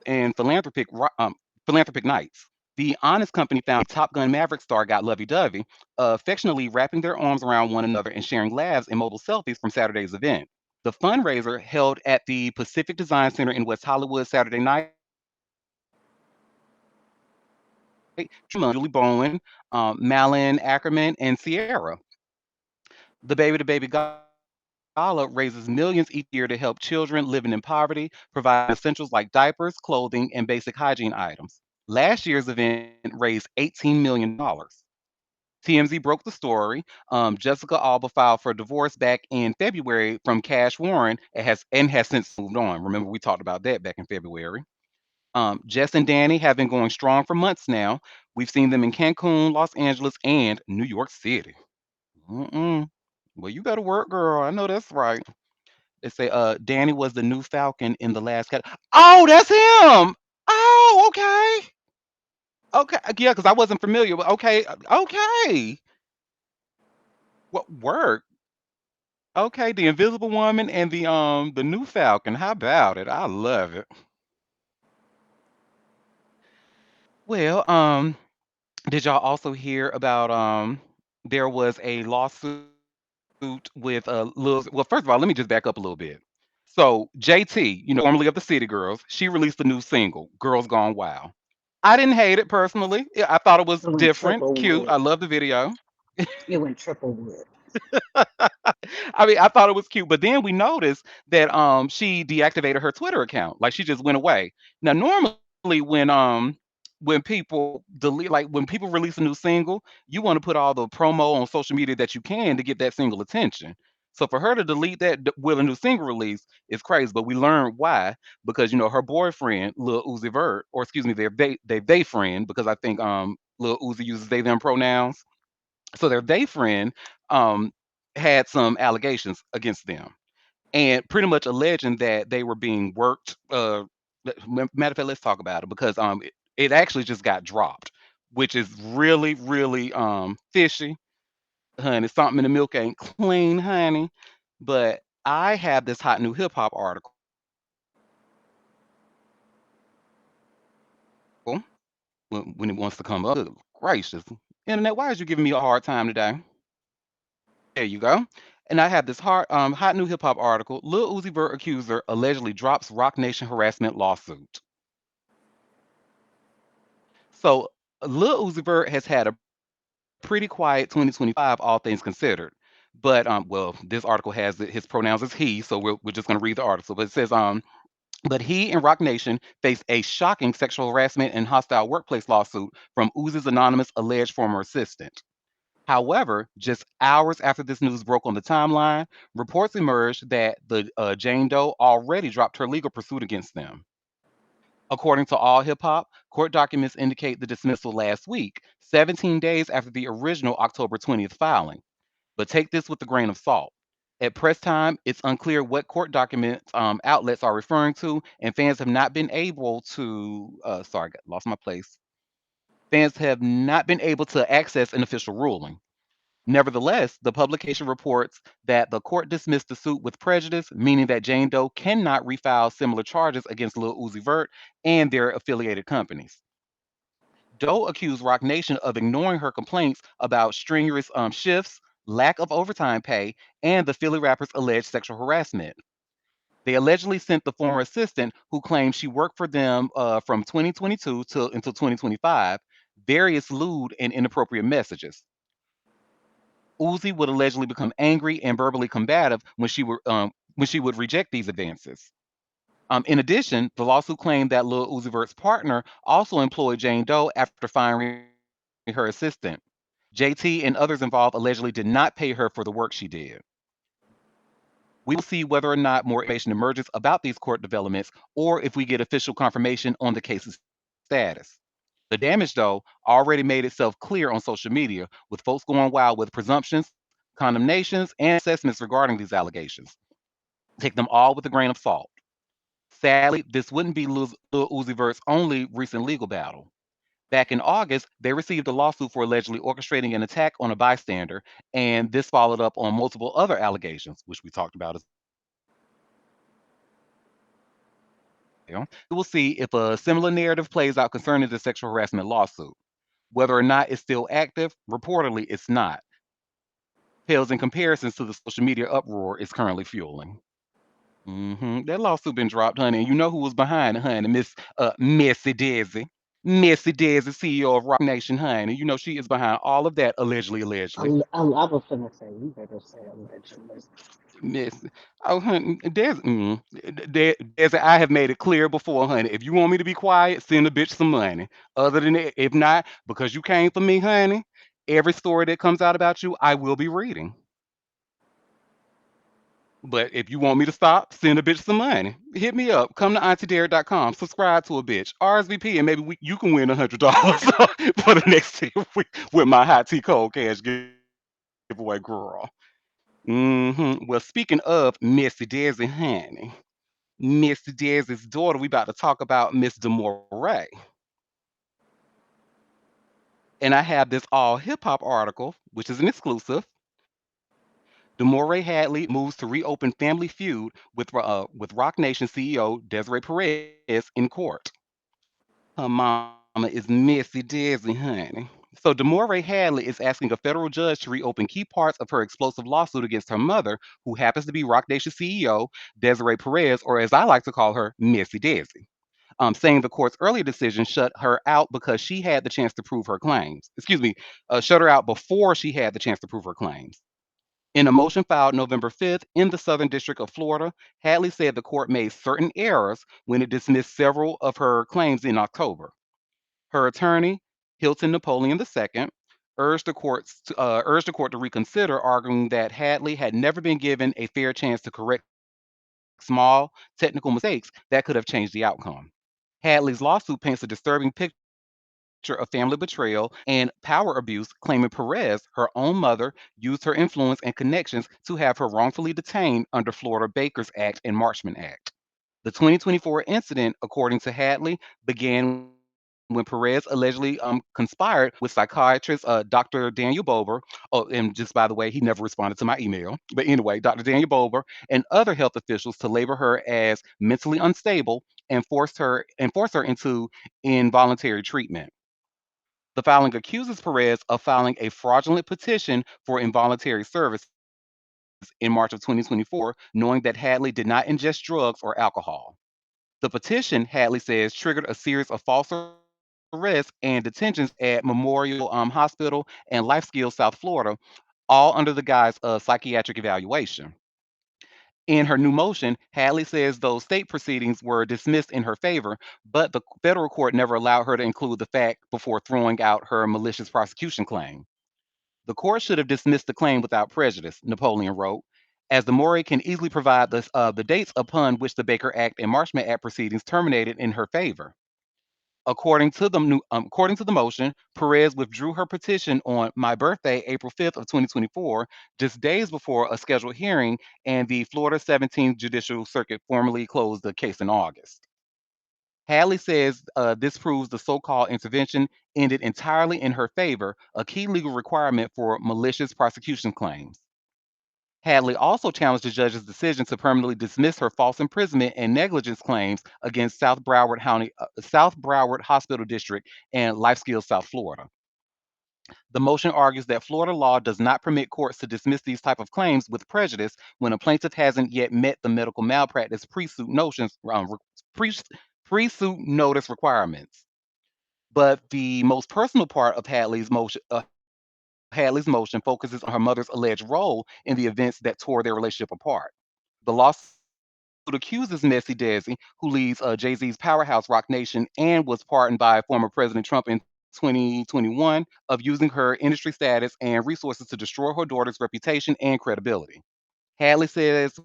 and philanthropic nights. The Honest Company found Top Gun Maverick star got lovey-dovey, affectionately wrapping their arms around one another and sharing laughs and mobile selfies from Saturday's event. The fundraiser, held at the Pacific Design Center in West Hollywood Saturday night, featured Julie Bowen, Malin Ackerman, and Sierra. The Baby to Baby Gala raises millions each year to help children living in poverty, providing essentials like diapers, clothing, and basic hygiene items. Last year's event raised $18 million. TMZ broke the story. Jessica Alba filed for divorce back in February from Cash Warren and has since moved on. Remember, we talked about that back in February. Jess and Danny have been going strong for months now. We've seen them in Cancun, Los Angeles, and New York City. Mm-mm. Well, you better work, girl. I know that's right. They say Danny was the new Falcon in the last cat. Oh, that's him. Oh, okay. Okay. Yeah, because I wasn't familiar. But okay. Okay. What work? Okay, the Invisible Woman and the new Falcon. How about it? I love it. Well, did y'all also hear about there was a lawsuit with Lil well, first of all, let me just back up a little bit. So JT, formerly of the City Girls, she released a new single, Girls Gone Wild. I didn't hate it personally. I thought it was It went different, triple cute. I wood. love the video. It went triple wood. I mean, I thought it was cute, but then we noticed that she deactivated her Twitter account. Like she just went away. Now, normally when people delete like when people release a new single, you want to put all the promo on social media that you can to get that single attention. So for her to delete that with a new single release is crazy. But we learned why because her boyfriend, Lil Uzi Vert, or excuse me, they friend because I think Lil Uzi uses they them pronouns. So their day friend um, had some allegations against them, and pretty much alleging that they were being worked. Matter of fact, let's talk about it because it actually just got dropped, which is really really fishy, honey. Something in the milk ain't clean, honey. But I have this hot new hip hop article when it wants to come up. Good gracious, internet, why is you giving me a hard time today? There you go. And I have this hot new hip hop article. Lil Uzi Vert accuser allegedly drops Rock Nation harassment lawsuit. So Lil Uzi Vert has had a pretty quiet 2025, all things considered. But well, this article has his pronouns as he, so we're just gonna read the article. But it says but he and Rock Nation face a shocking sexual harassment and hostile workplace lawsuit from Uzi's anonymous alleged former assistant. However, just hours after this news broke on the timeline, reports emerged that the Jane Doe already dropped her legal pursuit against them. According to All Hip Hop, court documents indicate the dismissal last week, 17 days after the original October 20th filing. But take this with a grain of salt. At press time, it's unclear what court documents outlets are referring to, and fans have not been able to. Sorry, lost my place. Fans have not been able to access an official ruling. Nevertheless, the publication reports that the court dismissed the suit with prejudice, meaning that Jane Doe cannot refile similar charges against Lil Uzi Vert and their affiliated companies. Doe accused Roc Nation of ignoring her complaints about strenuous shifts, lack of overtime pay, and the Philly rapper's alleged sexual harassment. They allegedly sent the former assistant, who claimed she worked for them from 2022 until 2025, various lewd and inappropriate messages. Uzi would allegedly become angry and verbally combative when she would reject these advances. In addition, the lawsuit claimed that Lil Uzi Vert's partner also employed Jane Doe after firing her assistant. JT and others involved allegedly did not pay her for the work she did. We will see whether or not more information emerges about these court developments or if we get official confirmation on the case's status. The damage, though, already made itself clear on social media, with folks going wild with presumptions, condemnations, and assessments regarding these allegations. Take them all with a grain of salt. Sadly, this wouldn't be Lil Uzi Vert's only recent legal battle. Back in August, they received a lawsuit for allegedly orchestrating an attack on a bystander, and this followed up on multiple other allegations, which we talked about as well. We will see if a similar narrative plays out concerning the sexual harassment lawsuit. Whether or not it's still active, reportedly it's not. Pales in comparisons to the social media uproar it's currently fueling. That lawsuit been dropped, honey, and you know who was behind it, honey, Missy Dizzy. Missy Dizzy, CEO of Rock Nation, honey. You know she is behind all of that, allegedly, allegedly. I was gonna say you better say allegedly. Miss, oh, honey, Desi, I have made it clear before, honey. If you want me to be quiet, send a bitch some money. Other than that, if not, because you came for me, honey, every story that comes out about you, I will be reading. But if you want me to stop, send a bitch some money. Hit me up. Come to auntiedare.com. Subscribe to a bitch. RSVP, and maybe you can win $100 for the next 10 weeks with my hot tea cold cash giveaway, girl. Well, speaking of Missy Desi, honey, Missy Desi's daughter, we about to talk about Miss Demore. And I have this all hip hop article, which is an exclusive. Demore Hadley moves to reopen family feud with Rock Nation CEO Desiree Perez in court. Her mama is Missy Desi, honey. So Demore Hadley is asking a federal judge to reopen key parts of her explosive lawsuit against her mother, who happens to be Rock Nation CEO Desiree Perez, or as I like to call her, Missy Desi. Saying the court's earlier decision shut her out because she had the chance to prove her claims. Excuse me, shut her out before she had the chance to prove her claims. In a motion filed November 5th in the Southern District of Florida, Hadley said the court made certain errors when it dismissed several of her claims in October. Her attorney, Hilton Napoleon II, urged the court to reconsider, arguing that Hadley had never been given a fair chance to correct small technical mistakes that could have changed the outcome. Hadley's lawsuit paints a disturbing picture of a of family betrayal and power abuse, claiming Perez, her own mother, used her influence and connections to have her wrongfully detained under Florida Baker's Act and Marchman Act. The 2024 incident, according to Hadley, began when Perez allegedly conspired with psychiatrist Dr. Daniel Bober. Oh, and just by the way, he never responded to my email. But anyway, Dr. Daniel Bober and other health officials to label her as mentally unstable and force her into involuntary treatment. The filing accuses Perez of filing a fraudulent petition for involuntary services in March of 2024, knowing that Hadley did not ingest drugs or alcohol. The petition, Hadley says, triggered a series of false arrests and detentions at Memorial Hospital and Life Skills South Florida, all under the guise of psychiatric evaluation. In her new motion, Hadley says those state proceedings were dismissed in her favor, but the federal court never allowed her to include the fact before throwing out her malicious prosecution claim. The court should have dismissed the claim without prejudice, Napoleon wrote, as the Maury can easily provide the dates upon which the Baker Act and Marchman Act proceedings terminated in her favor. According to the motion, Perez withdrew her petition on my birthday, April 5th of 2024, just days before a scheduled hearing, and the Florida 17th Judicial Circuit formally closed the case in August. Hadley says this proves the so-called intervention ended entirely in her favor, a key legal requirement for malicious prosecution claims. Hadley also challenged the judge's decision to permanently dismiss her false imprisonment and negligence claims against South Broward Hospital District and Life Skills South Florida. The motion argues that Florida law does not permit courts to dismiss these type of claims with prejudice when a plaintiff hasn't yet met the medical malpractice pre- pre-suit notice requirements. But the most personal part of Hadley's motion focuses on her mother's alleged role in the events that tore their relationship apart. The lawsuit accuses Messy Desi, who leads Jay Z's powerhouse Rock Nation and was pardoned by former President Trump in 2021, of using her industry status and resources to destroy her daughter's reputation and credibility. Hadley says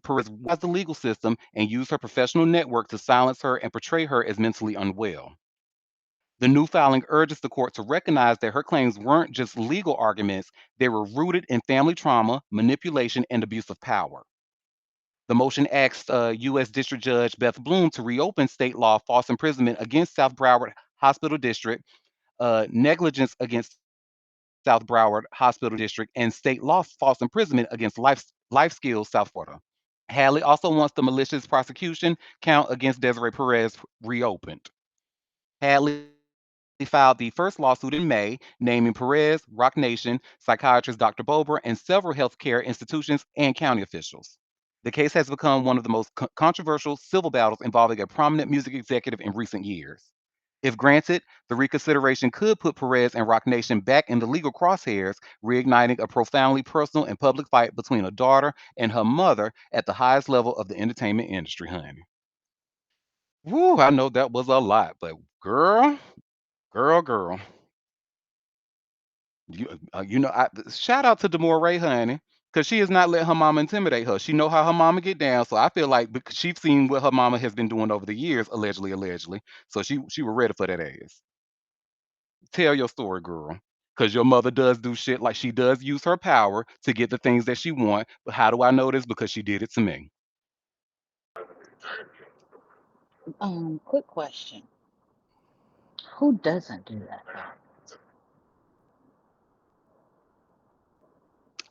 Perez weaponized the legal system and used her professional network to silence her and portray her as mentally unwell. The new filing urges the court to recognize that her claims weren't just legal arguments, they were rooted in family trauma, manipulation, and abuse of power. The motion asks U.S. District Judge Beth Bloom to reopen state law false imprisonment against South Broward Hospital District, negligence against South Broward Hospital District, and state law false imprisonment against Life Skills South Florida. Hadley also wants the malicious prosecution count against Desiree Perez reopened. Hadley filed the first lawsuit in May, naming Perez, Rock Nation, psychiatrist Dr. Bober, and several healthcare institutions and county officials. The case has become one of the most controversial civil battles involving a prominent music executive in recent years. If granted, the reconsideration could put Perez and Rock Nation back in the legal crosshairs, reigniting a profoundly personal and public fight between a daughter and her mother at the highest level of the entertainment industry, honey. Woo, I know that was a lot, but girl, shout out to Demore Ray, honey, because she has not let her mama intimidate her. She know how her mama get down, so I feel like because she's seen what her mama has been doing over the years, allegedly, so she was ready for that ass. Tell your story, girl, because your mother does do shit like she does use her power to get the things that she want. But how do I know this? Because she did it to me. Quick question. Who doesn't do that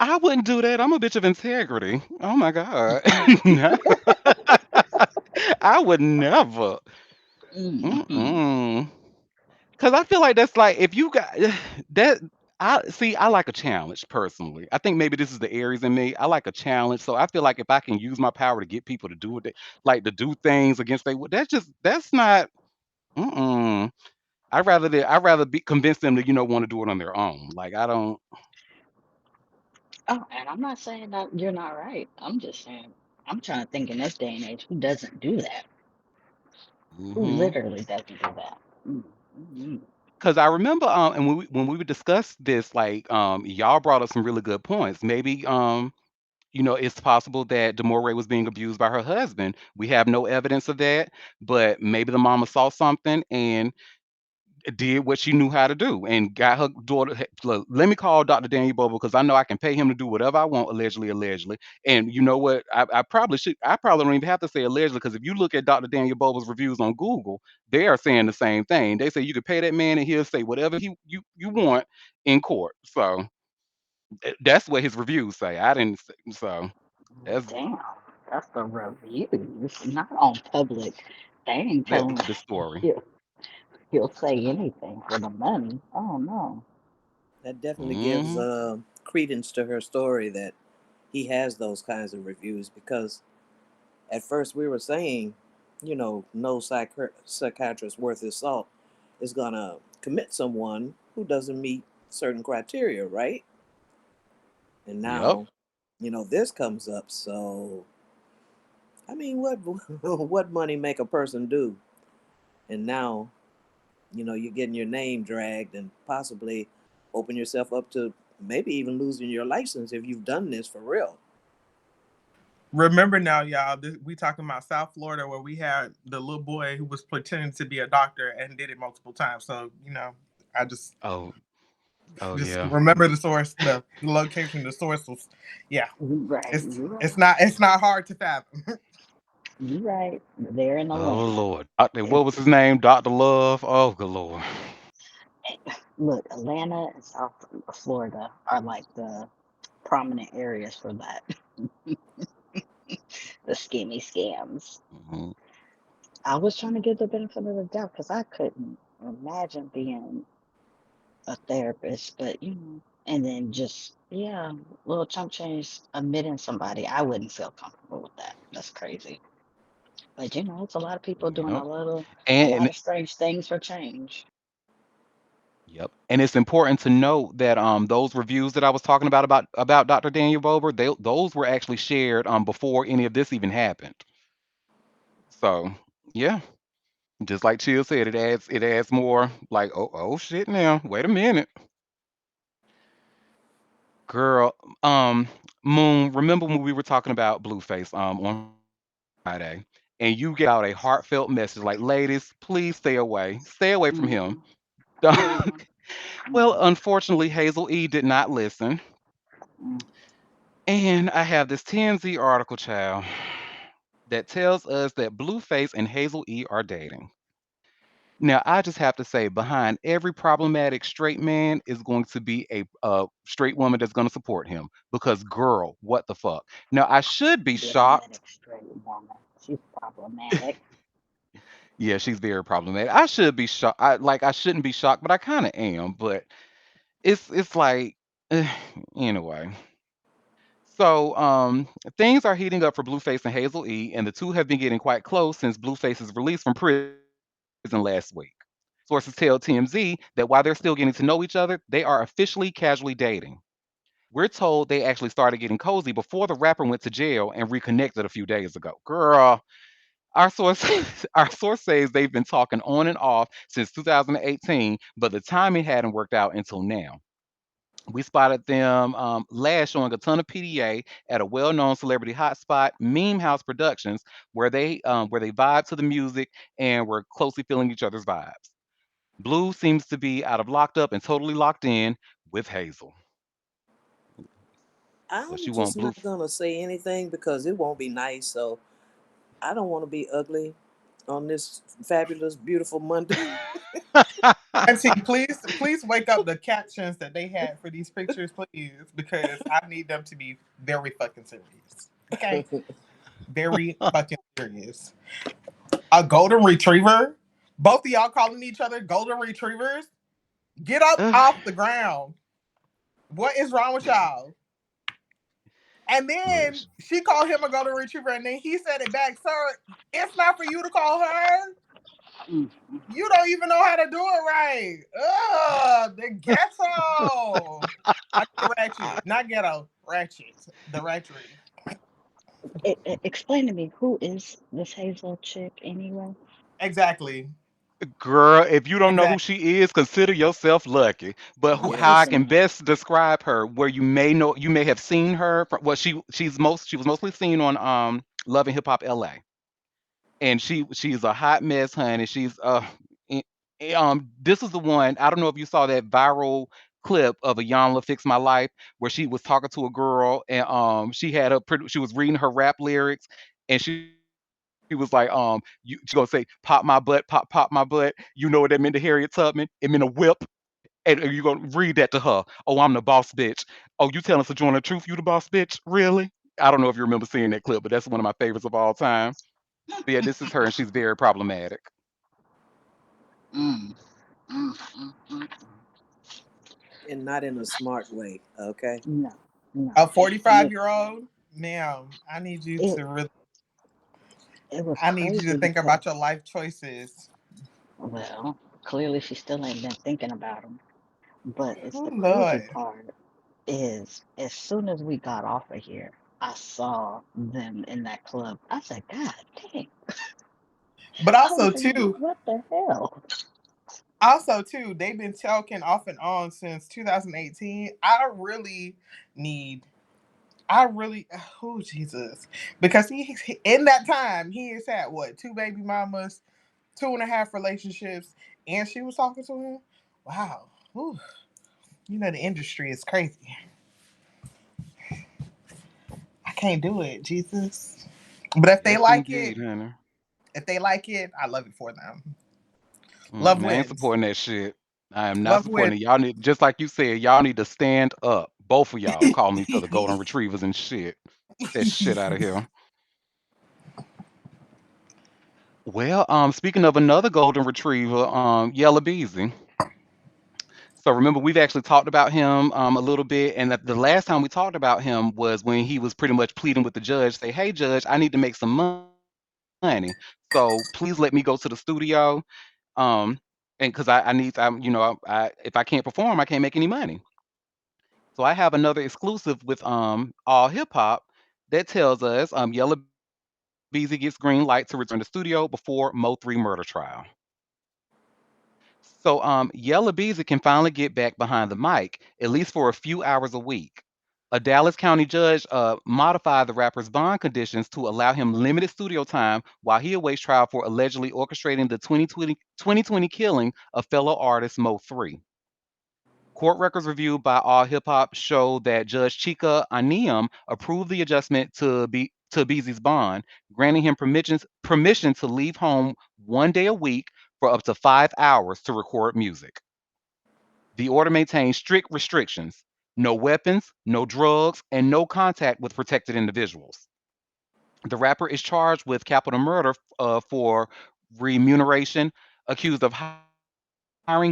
I wouldn't do that. I'm a bitch of integrity. Oh my god. I would never. though? Mm-hmm. Mm-mm. Cause I feel like that's like if you got that. I see. I like a challenge personally. I think maybe this is the Aries in me. I like a challenge, so I feel like if I can use my power to get people to do it, like to do things against they, that's not. Mm-mm. I rather be convince them to want to do it on their own. Like I don't. Oh, and I'm not saying that you're not right. I'm just saying I'm trying to think in this day and age who doesn't do that. Who Mm-hmm. literally doesn't do that? Mm-hmm. Because I remember, and when we would discuss this, like, y'all brought up some really good points. Maybe, it's possible that Demore was being abused by her husband. We have no evidence of that, but maybe the mama saw something and did what she knew how to do and got her daughter. "Hey, look, let me call Dr. Daniel Bobo because I know I can pay him to do whatever I want, allegedly, allegedly." And you know what? I probably should. I probably don't even have to say allegedly because if you look at Dr. Daniel Bobo's reviews on Google, they are saying the same thing. They say you can pay that man and he'll say whatever you want in court. So that's what his reviews say. I didn't. So that's Damn, that's the reviews, not on public. They ain't telling the story. you. He'll say anything for the money. Oh no. That definitely gives Hmm. credence to her story that he has those kinds of reviews because at first we were saying, no psychiatrist worth his salt is going to commit someone who doesn't meet certain criteria, right? And Yep. now, this comes up. So, I mean, what what money make a person do? And now, you're getting your name dragged and possibly open yourself up to maybe even losing your license if you've done this for real. Remember now, y'all, we talking about South Florida where we had the little boy who was pretending to be a doctor and did it multiple times. So, I just Oh. Oh just yeah. remember the source, the location, the source was, yeah. You right. It's You it's right. not it's not hard to fathom. You right. There in Oh Atlanta. Lord. Doctor, If what was his name? Doctor Love. Oh good Lord. look, Atlanta and South Florida are like the prominent areas for that. The skinny scams. Mhm. I was trying to give the benefit of the doubt because I couldn't imagine being a therapist, but and then just yeah, little chump change admitting somebody, I wouldn't feel comfortable with that. That's crazy. But it's a lot of people doing Yep. a And lot of strange things for change. yep. And it's important to note that those reviews that I was talking about Dr. Daniel Bober, those were actually shared before any of this even happened. So yeah, just like Chill said, it adds more like oh shit now. Wait a minute. Girl, Moon, remember when we were talking about Blueface on Friday and you gave out a heartfelt message like ladies, please stay away. Stay away from him. Mm-hmm. Mm-hmm. Well, unfortunately, Hazel E did not listen. Mm-hmm. And I have this TMZ article, child, that tells us that Blueface and Hazel E are dating. Now, I just have to say, behind every problematic straight man is going to be a straight woman that's going to support him. Because, girl, what the fuck? Now, I should be shocked. Problematic straight woman. She's problematic. Yeah, she's very problematic. I should be shocked. I shouldn't be shocked, but I kind of am. But it's like, anyway. So, things are heating up for Blueface and Hazel E, and the two have been getting quite close since Blueface's release from prison last week. Sources tell TMZ that while they're still getting to know each other, they are officially casually dating. We're told they actually started getting cozy before the rapper went to jail and reconnected a few days ago. Girl, our source our source says they've been talking on and off since 2018, but the timing hadn't worked out until now. We spotted them last showing a ton of PDA at a well-known celebrity hotspot, Meme House Productions, where they vibe to the music and were closely feeling each other's vibes. Blue seems to be out of locked up and totally locked in with Hazel. So she I'm want just Blue. not going to say anything because it won't be nice. So I don't want to be ugly on this fabulous, beautiful Monday. Auntie, please wake up the captions that they had for these pictures, please, because I need them to be very fucking serious. Okay, very fucking serious. A golden retriever. Both of y'all calling each other golden retrievers. Get up off the ground. What is wrong with y'all? And Look, then she called him a golden retriever, and then he said it back, sir. It's not for you to call her. Mm-hmm. You don't even know how to do it right. Ugh, the ghetto. I mean, ratchet, not ghetto, ratchet. The ratchery. Explain to me who is this Hazel chick anyway? Exactly. Girl, if you don't know who Exactly. she is, consider yourself lucky. But how I Yes. can best describe her, where you may have seen her from, well, she was mostly seen on Love and Hip Hop LA, and she's a hot mess, honey. She's i- this is the one. I don't know if you saw that viral clip of a Yanla Fix My Life where she was talking to a girl, and she was reading her rap lyrics, and she was like, she gonna say, "Pop my butt, pop my butt." You know what that meant to Harriet Tubman? It meant a whip. And you gonna read that to her. Oh, I'm the boss bitch. Oh, you telling Sojourner the truth? You the boss bitch? Really? I don't know if you remember seeing that clip, but that's one of my favorites of all time. So yeah, this is her, and she's very problematic. Mm, mm, mm, mm. And not in a smart way. Okay. No, A no. And 45-year-old, ma'am, it it was I need you to crazy think because, about your life choices. well, clearly she still ain't been thinking about him. But it's Oh the crazy Lord. part is as soon as we got off of here, I saw them in that club. I said, God dang. But I was also thinking, too, what the hell? they've been talking off and on since 2018. Need I really, oh Jesus, because in that time he has had what, two baby mamas, two and a half relationships, and she was talking to him. Wow, Whew. You know the industry is crazy. I can't do it, Jesus. But Yes, indeed, honey. if they like it, I love it for them. Love Mm, I ain't wins. supporting that shit. I am not Love supporting wins. it. Y'all need, just like you said, y'all need to stand up. Both of y'all calling each other golden retrievers and shit. Get that shit out of here. Well, speaking of another golden retriever, Yellow Beezy. So remember, we've actually talked about him a little bit, and the last time we talked about him was when he was pretty much pleading with the judge, say, "Hey, judge, I need to make some money, so please let me go to the studio, um, and because I need, if I can't perform, I can't make any money." So I have another exclusive with All Hip Hop that tells us Yellow Beezy gets green light to return to studio before Mo 3 murder trial. So Yella Beezy can finally get back behind the mic, at least for a few hours a week. A Dallas County judge modified the rapper's bond conditions to allow him limited studio time while he awaits trial for allegedly orchestrating the 2020 killing of fellow artist Mo 3. Court records reviewed by All Hip Hop show that Judge Chika Anium approved the adjustment to Beezy's bond, granting him permission to leave home 1 day a week for up to 5 hours to record music. The order maintains strict restrictions: no weapons, no drugs, and no contact with protected individuals. The rapper is charged with capital murder for remuneration, accused of hiring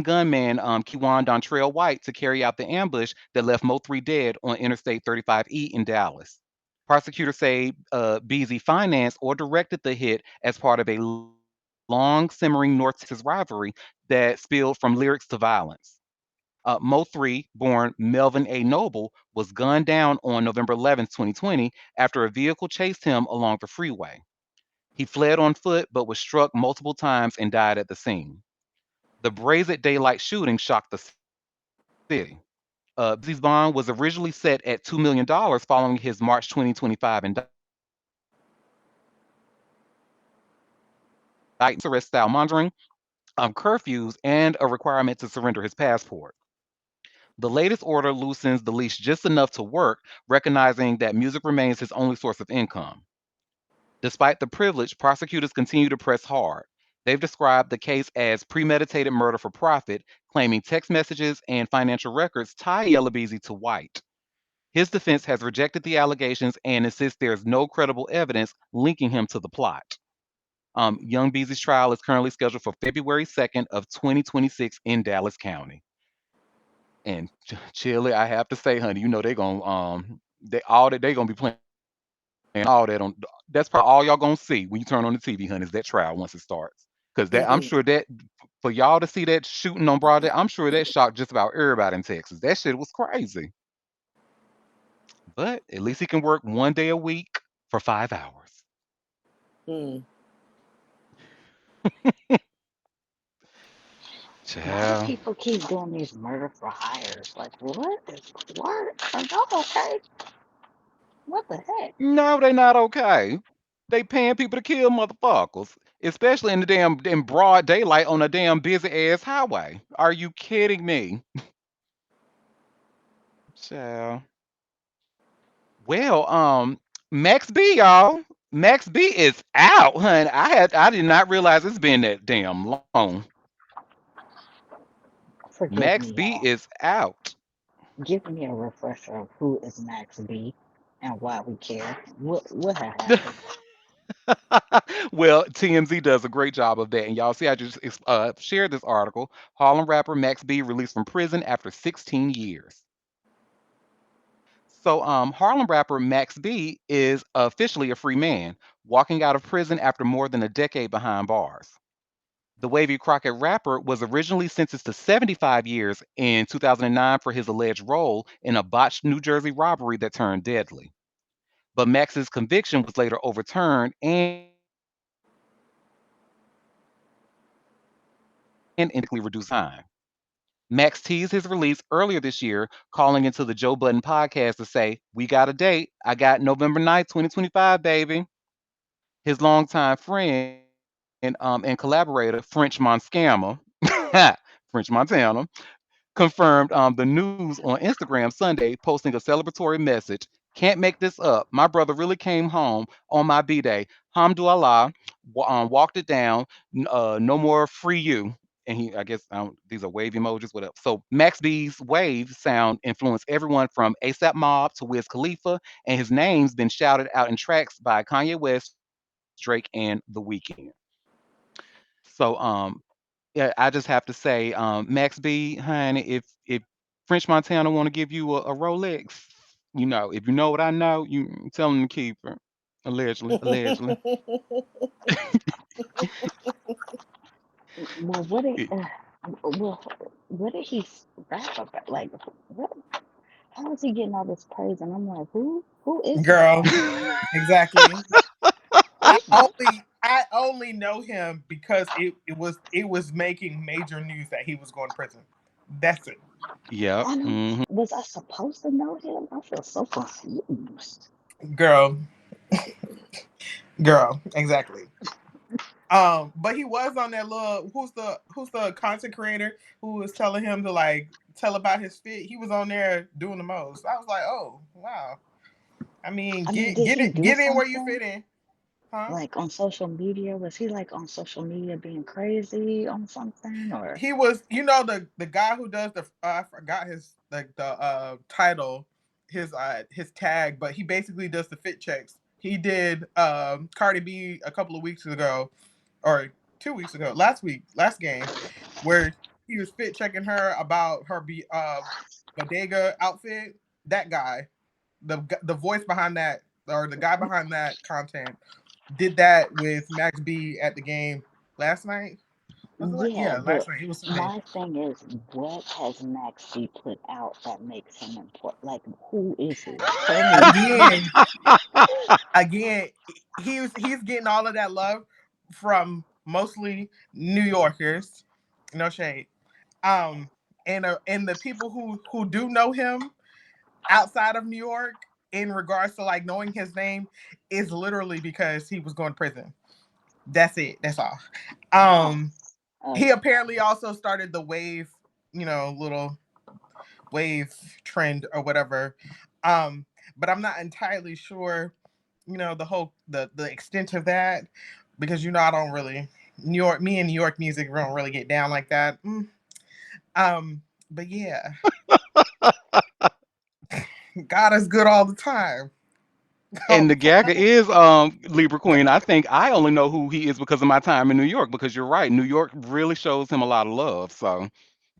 gunman Kewan Dontrell White to carry out the ambush that left Mo 3 dead on Interstate 35E in Dallas. Prosecutors say Beasy financed or directed the hit as part of a long simmering North Texas rivalry that spilled from lyrics to violence. Mo 3, born Melvin A. Noble, was gunned down on November 11th, 2020, after a vehicle chased him along the freeway. He fled on foot but was struck multiple times and died at the scene. The brazen daylight shooting shocked the city. Beezy's bond was originally set at $2 million following his March 2025 indictment. Arrest style monitoring, curfews, and a requirement to surrender his passport. The latest order loosens the leash just enough to work, recognizing that music remains his only source of income. Despite the privilege, prosecutors continue to press hard. They've described the case as premeditated murder for profit, claiming text messages and financial records tie Yellowbeezy to White. His defense has rejected the allegations and insists there is no credible evidence linking him to the plot. Young Beezy's trial is currently scheduled for February 2nd of 2026 in Dallas County. And Chili, I have to say, honey, you know they gonna they gonna be playing all that on. That's probably all y'all gonna see when you turn on the TV, honey, is that trial once it starts. Because that I'm sure that for y'all to see that shooting on Broadway, I'm sure that shocked just about everybody in Texas. That shit was crazy. But at least he can work 1 day a week for 5 hours. Hmm. Why do Child. people keep doing these murder for hires? Like, what is what? Are y'all okay? What the heck? No, they not okay. They paying people to kill motherfuckers, especially in the damn in broad daylight on a damn busy ass highway. Are you kidding me? Child. Well, Max B, y'all. Max B is out, honey. I did not realize it's been that damn long. Forgive Max me, B y'all. is out. Give me a refresher of who is Max B and why we care. What had happened? Well, TMZ does a great job of that. And y'all see, I just shared this article. Harlem rapper Max B released from prison after 16 years. So, Harlem rapper Max B is officially a free man, walking out of prison after more than a decade behind bars. The Wavy Crockett rapper was originally sentenced to 75 years in 2009 for his alleged role in a botched New Jersey robbery that turned deadly. But Max's conviction was later overturned and instantly reduced to 10 years, making it his significantly reduced time. Max teased his release earlier this year, calling into the Joe Budden podcast to say, "We got a date. I got November 9th, 2025, baby." His longtime friend and collaborator, French Monscammer, French Montana, confirmed the news on Instagram Sunday, posting a celebratory message. Can't make this up. My brother really came home on my B day. Hamdulillah, walked it down. No more free you. And I guess these are wave emojis, whatever. So Max B's wave sound influenced everyone from ASAP Mob to Wiz Khalifa, and his name's been shouted out in tracks by Kanye West, Drake, and The Weeknd. So yeah, I just have to say, Max B, honey, if French Montana want to give you a Rolex, if you know what I know, you tell him to keep her. Allegedly, allegedly. Well, what did It- well, what did he rap about? Like, what? How is he getting all this praise? And I'm like, who is this Girl, guy? exactly. I Who's that? only know him because it was making major news that he was going to prison. That's it. yep. I know. Hmm. Was I supposed to know him? I feel so confused. Girl, girl, exactly. But he was on that little who's the content creator who was telling him to like tell about his fit. He was on there doing the most. I was like, oh wow. I mean, I mean, get did get he it do get in where you something? fit in, huh? Like on social media? Was he like on social media being crazy on something or He was, the guy who does the I forgot his like the title, his tag, but he basically does the fit checks. He did Cardi B a couple of weeks ago, or 2 weeks ago, last game, where he was fit checking her about her bodega outfit. That guy, the voice behind that, or the guy behind that content, did that with Max B at the game last night. Was it yeah, yeah, but last night. It was Sunday. my thing is, what has Maxi put out that makes him important? Like, who is he? Tell me. Again, again, he's getting all of that love from mostly New Yorkers. No shade. Um, and the people who do know him outside of New York, in regards to like knowing his name, is literally because he was going to prison. That's it. That's all. Oh, Um, he okay. apparently also started the wave, little wave trend or whatever. Um, but I'm not entirely sure, the whole the extent of that, because I don't really New York. Me and New York music don't really get down like that. Um, but yeah, God is good all the time. All And the the Gagga time. is Libra Queen. I think I only know who he is because of my time in New York. Because you're right, New York really shows him a lot of love. So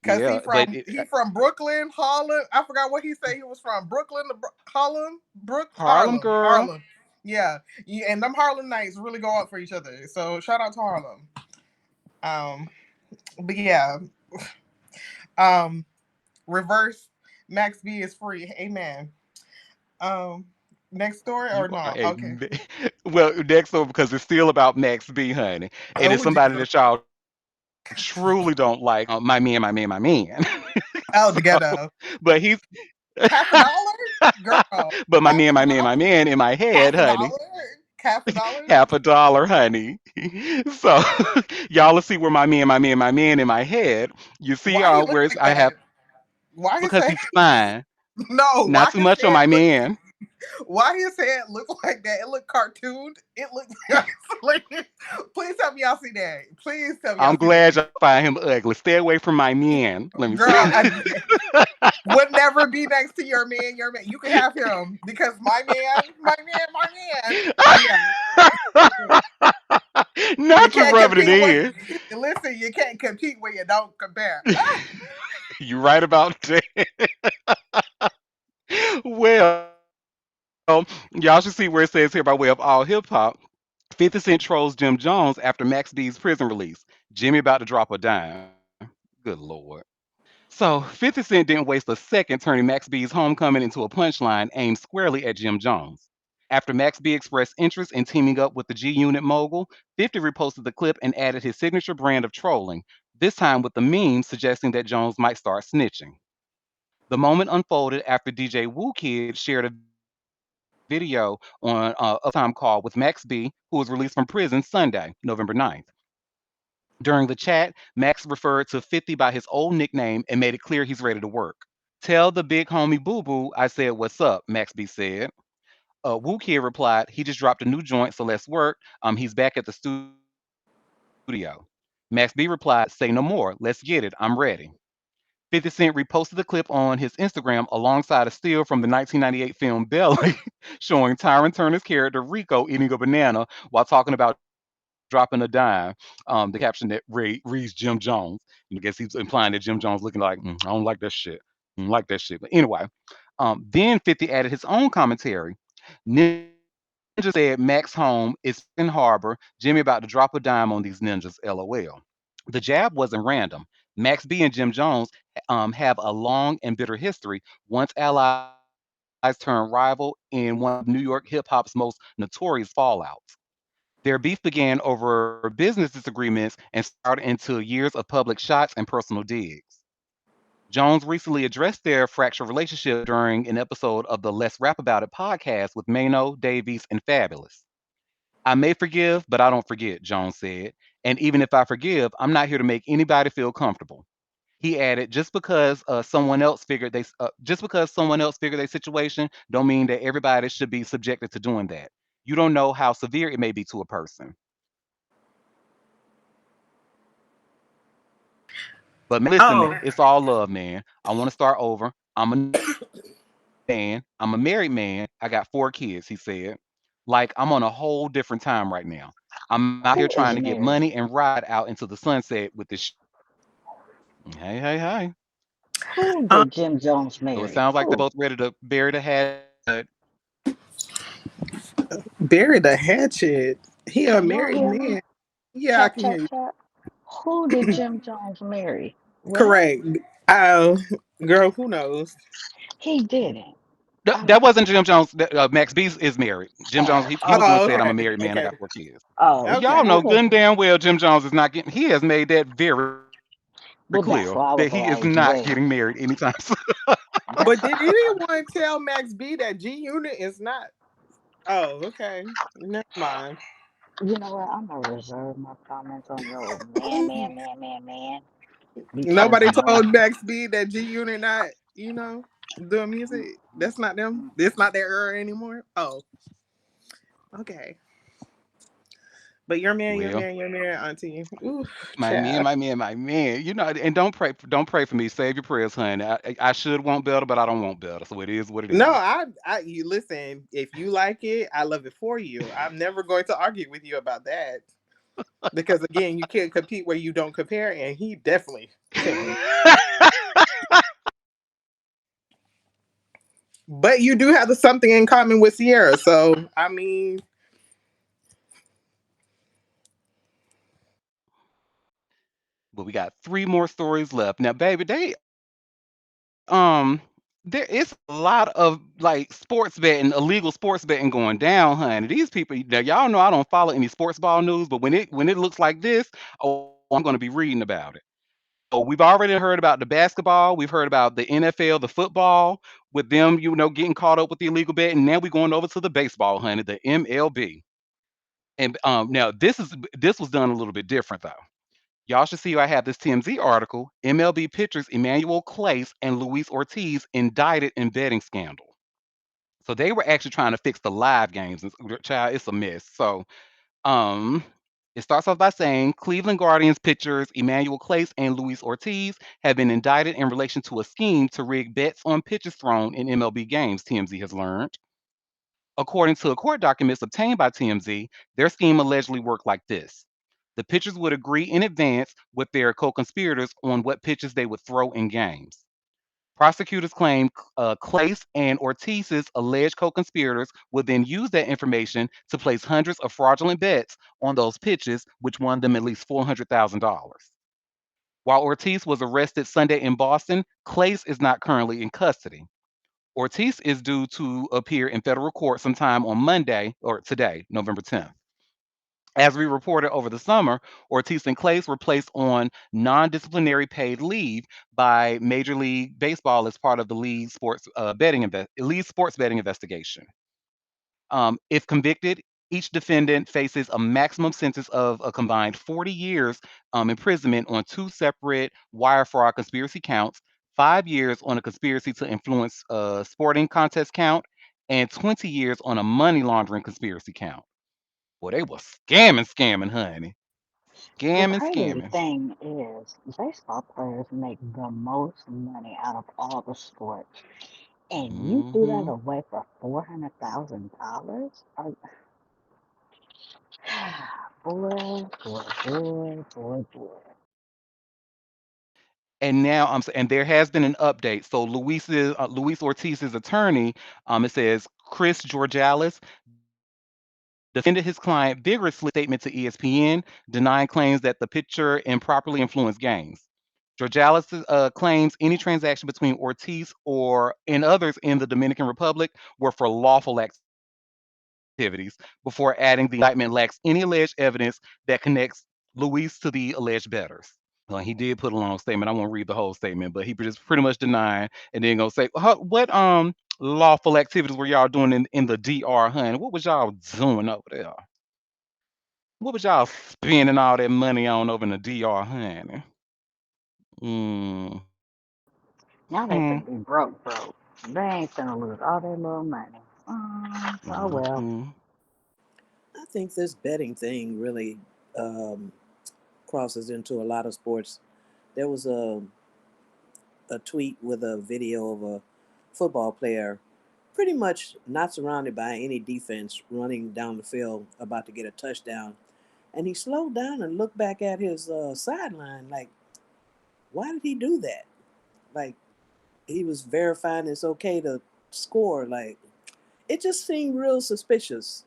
Cause yeah, but he from Brooklyn, Harlem. I forgot what he said. He was from Brooklyn to Harlem, Harlem girl. Harlem. Yeah. Yeah, and them Harlem nights really go up for each other. So shout out to Harlem. Um, but yeah, um, reverse Max B is free. Amen. Um, next story You or are no? a Okay. well next over because it's still about Max B, honey, and Oh it's somebody Jesus. that y'all truly don't like my man. Oh, the So, ghetto. but he's Half a dollar? Girl. but Half a my dollar? man in my head, Half a honey. dollar? Half a dollar? Half a dollar, honey. So y'all will see where my man in my head. You see Why he look where like I have that? Why his because head? he's fine. No, Not why too his much on head my look? man. Why his head look like that? It look cartooned. It looks like. Please tell me y'all see that. Please tell me y'all I'm see that. glad y'all find him ugly. Stay away from my man. Let me Girl, say. I would never be next to your man. Your man, you can have him because my man. Yeah, you Not you can't rubbing it compete with. in. Listen, you can't compete where you don't compare. You right about that. Well, y'all should see where it says here by way of all hip hop. 50 Cent trolls Jim Jones after Max B's prison release. Jimmy about to drop a dime. Good Lord. So 50 Cent didn't waste a second turning Max B's homecoming into a punchline aimed squarely at Jim Jones. After Max B expressed interest in teaming up with the G Unit mogul, 50 reposted the clip and added his signature brand of trolling, this time with the meme suggesting that Jones might start snitching. The moment unfolded after DJ Woo Kid shared a video on a FaceTime call with Max B, who was released from prison Sunday, November 9th. During the chat, Max referred to 50 by his old nickname and made it clear he's ready to work. Tell the big homie Boo Boo I said what's up, Max B said. Woo Kid replied, he just dropped a new joint, so let's work. He's back at the studio. Max B replied, say no more, let's get it, I'm ready. 50 Cent reposted the clip on his Instagram alongside a still from the 1998 film Belly, showing Tyron Turner's character Rico eating a banana while talking about dropping a dime. The caption that reads Jim Jones. I guess he's implying that Jim Jones looking like, I don't like that shit. I don't like that shit. But anyway, then 50 added his own commentary. Ninja said Max home is in Harbor. Jimmy about to drop a dime on these ninjas, lol. The jab wasn't random. Max B and Jim Jones have a long and bitter history, once allies turned rival in one of New York hip hop's most notorious fallouts. Their beef began over business disagreements and spiraled into years of public shots and personal digs. Jones recently addressed their fractured relationship during an episode of the Let's Rap About It podcast with Mano, Davies, and Fabulous. I may forgive, but I don't forget, Jones said. And even if I forgive, I'm not here to make anybody feel comfortable. He added, just because someone else figured their situation, don't mean that everybody should be subjected to doing that. You don't know how severe it may be to a person. But man, listen, Oh, man, it's all love, man. I want to start over. I'm a man. I'm a married man. I got 4 kids, he said. Like I'm on a whole different time right now. I'm out here trying to get Who money is and married? ride out into the sunset with this shit. Hey, hey, hey. Who um, did Jim Jones So it marry? sounds like they're Who? both ready to bury the hatchet. bury the hatchet. He a Can y'all married hear me? man. Yeah, I Tap, can hear tap, you. tap. Who did Jim Jones marry? What? Correct. Uh, girl, who knows? He didn't. I, That wasn't Jim Jones. Max B is married. Jim Jones, he was the one Oh, who said, I'm okay, a married man. I okay, got 4 kids. oh, But y'all okay. know okay. good and damn well Jim Jones is not getting, he has made that very clear that he Well, is that's why I not was getting like, married wait. anytime soon. But That's did anyone tell Max B that G Unit is not? Oh, okay. Never mind. you know what? I'm gonna reserve my comments on your man, because Nobody no. told Max B that G Unit not, doing music. That's not them. It's not their era anymore. Oh, okay. But Well, your man, Auntie. Ooh, my child. man, my man. And don't pray for me. Save your prayers, honey. I should want better, but I don't want better. So it is what it No, is. you listen. If you like it, I love it for you. I'm never going to argue with you about that because again, you can't compete where you don't compare, and he definitely couldn't. But you do have the something in common with Sierra, so I mean, But we got 3 more stories left. Now, baby, there is a lot of like sports betting, illegal sports betting going down, honey. These people, now y'all know I don't follow any sports ball news, but when it looks like this, oh I'm going to be reading about it. So we've already heard about the basketball. We've heard about the NFL, the football, with them, getting caught up with the illegal bet. And now we're going over to the baseball, honey, the MLB. And now this was done a little bit different though. Y'all should see I have this TMZ article. MLB pitchers Emmanuel Clace and Luis Ortiz indicted in betting scandal. So they were actually trying to fix the live games. And child, it's a mess. So um, it starts off by saying Cleveland Guardians pitchers Emmanuel Clace and Luis Ortiz have been indicted in relation to a scheme to rig bets on pitches thrown in MLB games, TMZ has learned. According to court documents obtained by TMZ, their scheme allegedly worked like this. The pitchers would agree in advance with their co conspirators on what pitches they would throw in games. Prosecutors claim Clace and Ortiz's alleged co conspirators would then use that information to place hundreds of fraudulent bets on those pitches, which won them at least $400,000. While Ortiz was arrested Sunday in Boston, Clace is not currently in custody. Ortiz is due to appear in federal court sometime on Monday or today, November 10th. As we reported over the summer, Ortiz and Clace were placed on non-disciplinary paid leave by Major League Baseball as part of the league sports betting investigation. If convicted, each defendant faces a maximum sentence of a combined 40 years imprisonment on two separate wire fraud conspiracy counts, 5 years on a conspiracy to influence a sporting contest count, and 20 years on a money laundering conspiracy count. Well, they were scamming, honey. The Scamming, crazy scamming. thing is, baseball players make the most money out of all the sports, and you threw that Hmm. away for $400,000? Boy, boy, boy, boy, boy. And now and there has been an update. So Luis Ortiz's attorney, it says Chris Georgalis defended his client vigorously in a statement to ESPN, denying claims that the pitcher improperly influenced games. Georgalis claims any transaction between Ortiz or and others in the Dominican Republic were for lawful activities, before adding the indictment lacks any alleged evidence that connects Luis to the alleged bettors. He did put a long statement. I won't read the whole statement, but he just pretty much denying and then gonna say, "What lawful activities were y'all doing in the DR, honey? What was y'all doing over there? What was y'all spending all that money on over in the DR, honey?" Mm, Now they hmm, finna be broke, broke. They ain't finna lose all their little money. Oh well. hmm. I think this betting thing really um, crosses into a lot of sports. There was a tweet with a video of a football player pretty much not surrounded by any defense running down the field about to get a touchdown. And he slowed down and looked back at his sideline like, why did he do that? Like, he was verifying it's okay to score. Like, it just seemed real suspicious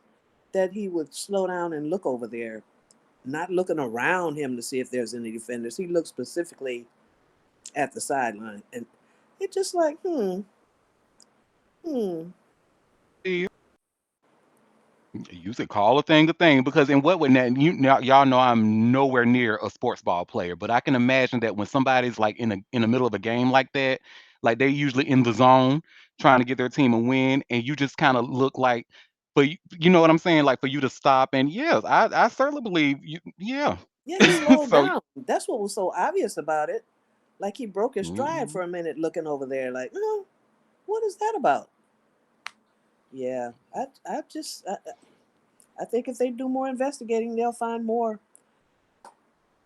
that he would slow down and look over there, not looking around him to see if there's any defenders. He looked specifically at the sideline. And it just like, hmm. You should call a thing because in what would that y'all know I'm nowhere near a sports ball player, but I can imagine that when somebody's like in the middle of a game like that, like they're usually in the zone trying to get their team a win, and you just kind of look like you know what I'm saying, like for you to stop and yes, I certainly believe you, yeah. Yeah, he slowed So down. That's what was so obvious about it. Like he broke his stride mhm. for a minute looking over there, like, what is that about? Yeah, I think if they do more investigating, they'll find more.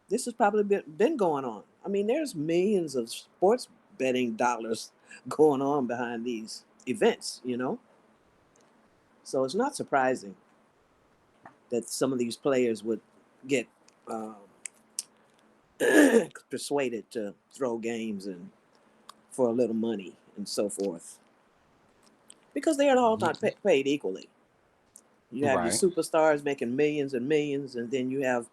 This has probably been going on. I mean, there's millions of sports betting dollars going on behind these events. So it's not surprising that some of these players would get um, persuaded to throw games and for a little money and so forth because they are all not paid equally. You have your Right. superstars making millions and millions, and then you have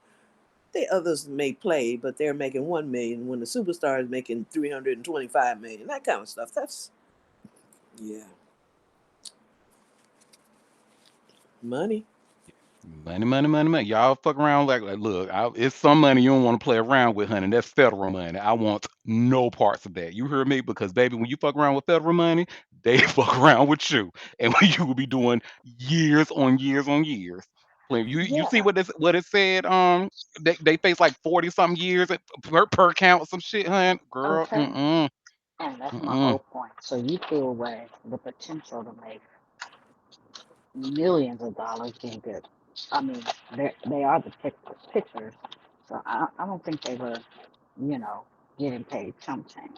the others may play, but they're making 1 million when the superstar is making 325 million. That kind of stuff. That's yeah, money. Money, money, money, money. Y'all fuck around like look, it's some money you don't want to play around with, honey. That's federal money. I want no parts of that. You hear me? Because baby, when you fuck around with federal money, they fuck around with you, and you will be doing years on years on years. You see Yeah. what it said? They face like 40 something years per count some shit, hun. Girl, Okay. And that's my mm. whole point. So you threw away the potential to make millions of dollars being good. I mean, they are the pictures, so I don't think they were, you know, getting paid chump change.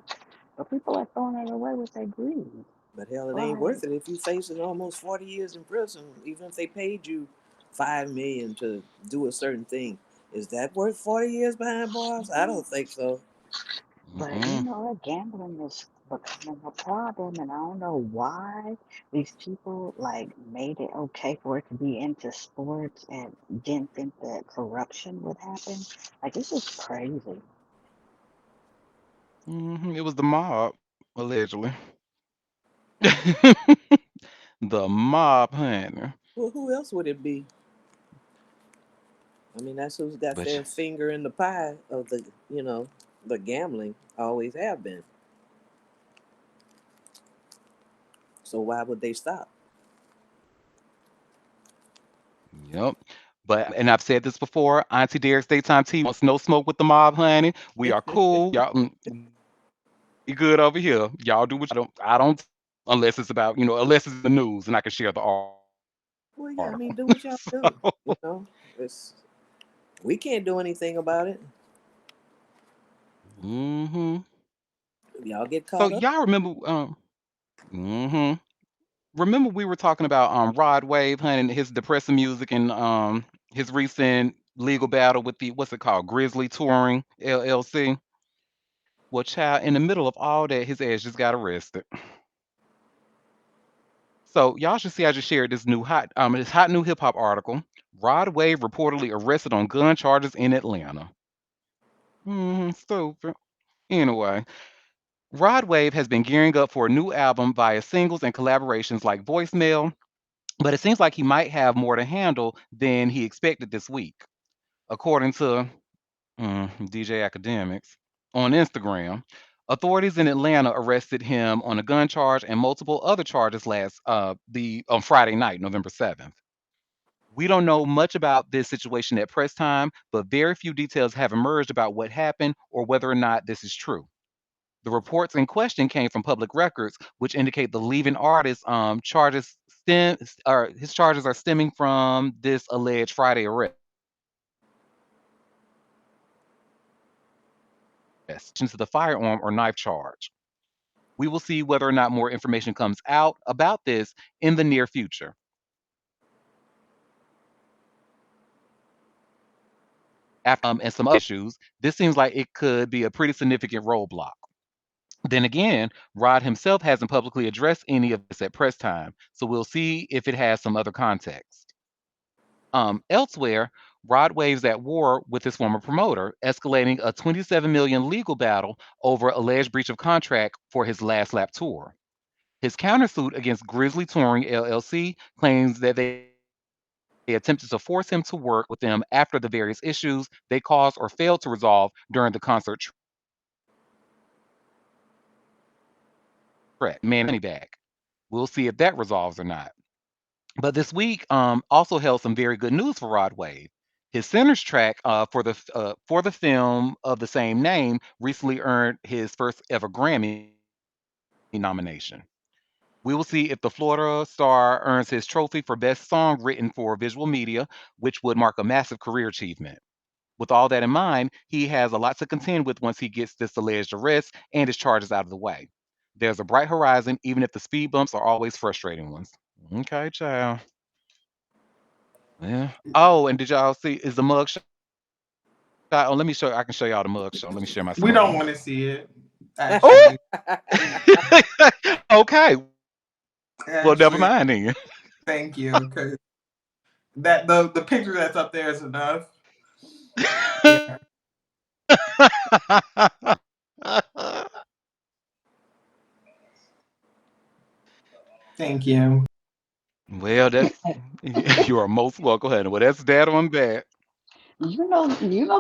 But people are throwing it away with their greed. But hell, it ain't Like, worth it if you facing almost 40 years in prison. Even if they paid you 5 million to do a certain thing, is that worth 40 years behind bars? I don't think so. but you Mm-mm. know, gambling is becoming a problem, and I don't know why these people like made it okay for it to be into sports and didn't think that corruption would happen. Like, this is crazy. It was the mob, allegedly. The mob, honey. Well, who else would it be? I mean, that's who's got But their finger in the pie of the gambling. Always have been. So why would they stop? yep. But and I've said this before, Auntie Derek's Daytime Tea wants no smoke with the mob, honey. We are cool. Y'all we good over here. Y'all do what y'all do. I don't unless it's about, unless it's in the news and I can share the article. Well, yeah, I mean, do what y'all do. You Mm-hmm. know, it's we can't do anything about it. If y'all get So caught up, y'all remember mhm. Remember we were talking about Rod Wave, honey, and his depressing music and his recent legal battle with the what's it called? Grizzly Touring LLC. Well, child, in the middle of all that, his ass just got arrested. So y'all should see I just shared this hot new hip hop article. Rod Wave reportedly arrested on gun charges in Atlanta. Stupid. Anyway, Rod Wave has been gearing up for a new album via singles and collaborations like Voicemail, but it seems like he might have more to handle than he expected this week, according to DJ Academics on Instagram. Authorities in Atlanta arrested him on a gun charge and multiple other charges last the on Friday night, November 7th. We don't know much about this situation at press time, but very few details have emerged about what happened or whether or not this is true. The reports in question came from public records, which indicate the leaving artist charges stem or his charges are stemming from this alleged Friday arrest. To the firearm or knife charge. We will see whether or not more information comes out about this in the near future. After and some other issues, this seems like it could be a pretty significant roadblock. Then again, Rod himself hasn't publicly addressed any of this at press time, so we'll see if it has some other context. Elsewhere, Rod waves at war with his former promoter, escalating a 27 million legal battle over alleged breach of contract for his last lap tour. His countersuit against Grizzly Touring LLC claims that they attempted to force him to work with them after the various issues they caused or failed to resolve during the concert track. Man, money back. We'll see if that resolves or not. But this week also held some very good news for Rod Wave. His centers track for the film of the same name recently earned his first ever Grammy nomination. We will see if the Florida star earns his trophy for best song written for visual media, which would mark a massive career achievement. With all that in mind, he has a lot to contend with once he gets this alleged arrest and his charges out of the way. There's a bright horizon, even if the speed bumps are always frustrating ones. Okay, child. Yeah. Oh, and did y'all see is the mug shot? Oh, let me show. I can show y'all the mug shot. Let me share my screen. We don't want to see it. Oh, Actually, okay. Well, never mind then. actually, thank you. Because that the picture that's up there is enough. Yeah, thank you. Well, Well, that's you are most welcome, honey. Well, that's that on that.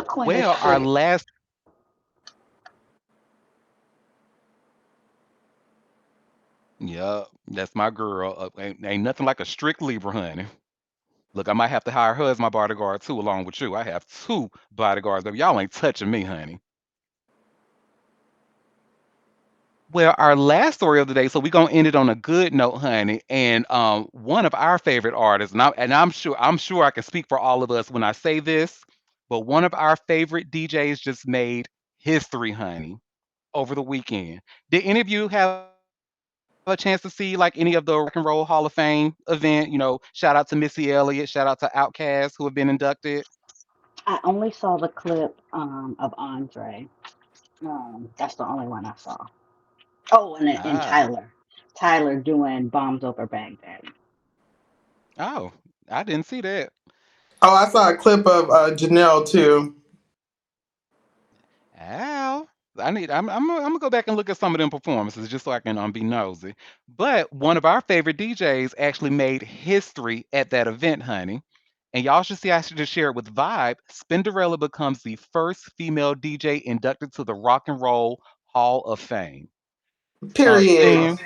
Queen is Well, our strict. last, yeah, that's my girl. Ain't nothing like a strict Libra, honey. Look, I might have to hire her as my bodyguard too, along with you. I have two bodyguards, but y'all ain't touching me, honey. Well, our last story of the day, so we're gonna end it on a good note, honey. And one of our favorite artists, and I'm sure I can speak for all of us when I say this, but one of our favorite DJs just made history, honey, over the weekend. Did any of you have a chance to see like any of the Rock and Roll Hall of Fame event? Shout out to Missy Elliott, shout out to Outkast who have been inducted. I only saw the clip of Andre. That's the only one I saw. Oh, and Ah, Tyler doing bombs over Baghdad. oh, I didn't see that. Oh, I saw a clip of Janelle too. Ow. I'm gonna go back and look at some of them performances just so I can be nosy. But one of our favorite DJs actually made history at that event, honey. And y'all should see I should just share it with Vibe. Spinderella becomes the first female DJ inducted to the Rock and Roll Hall of Fame. Period. Sting,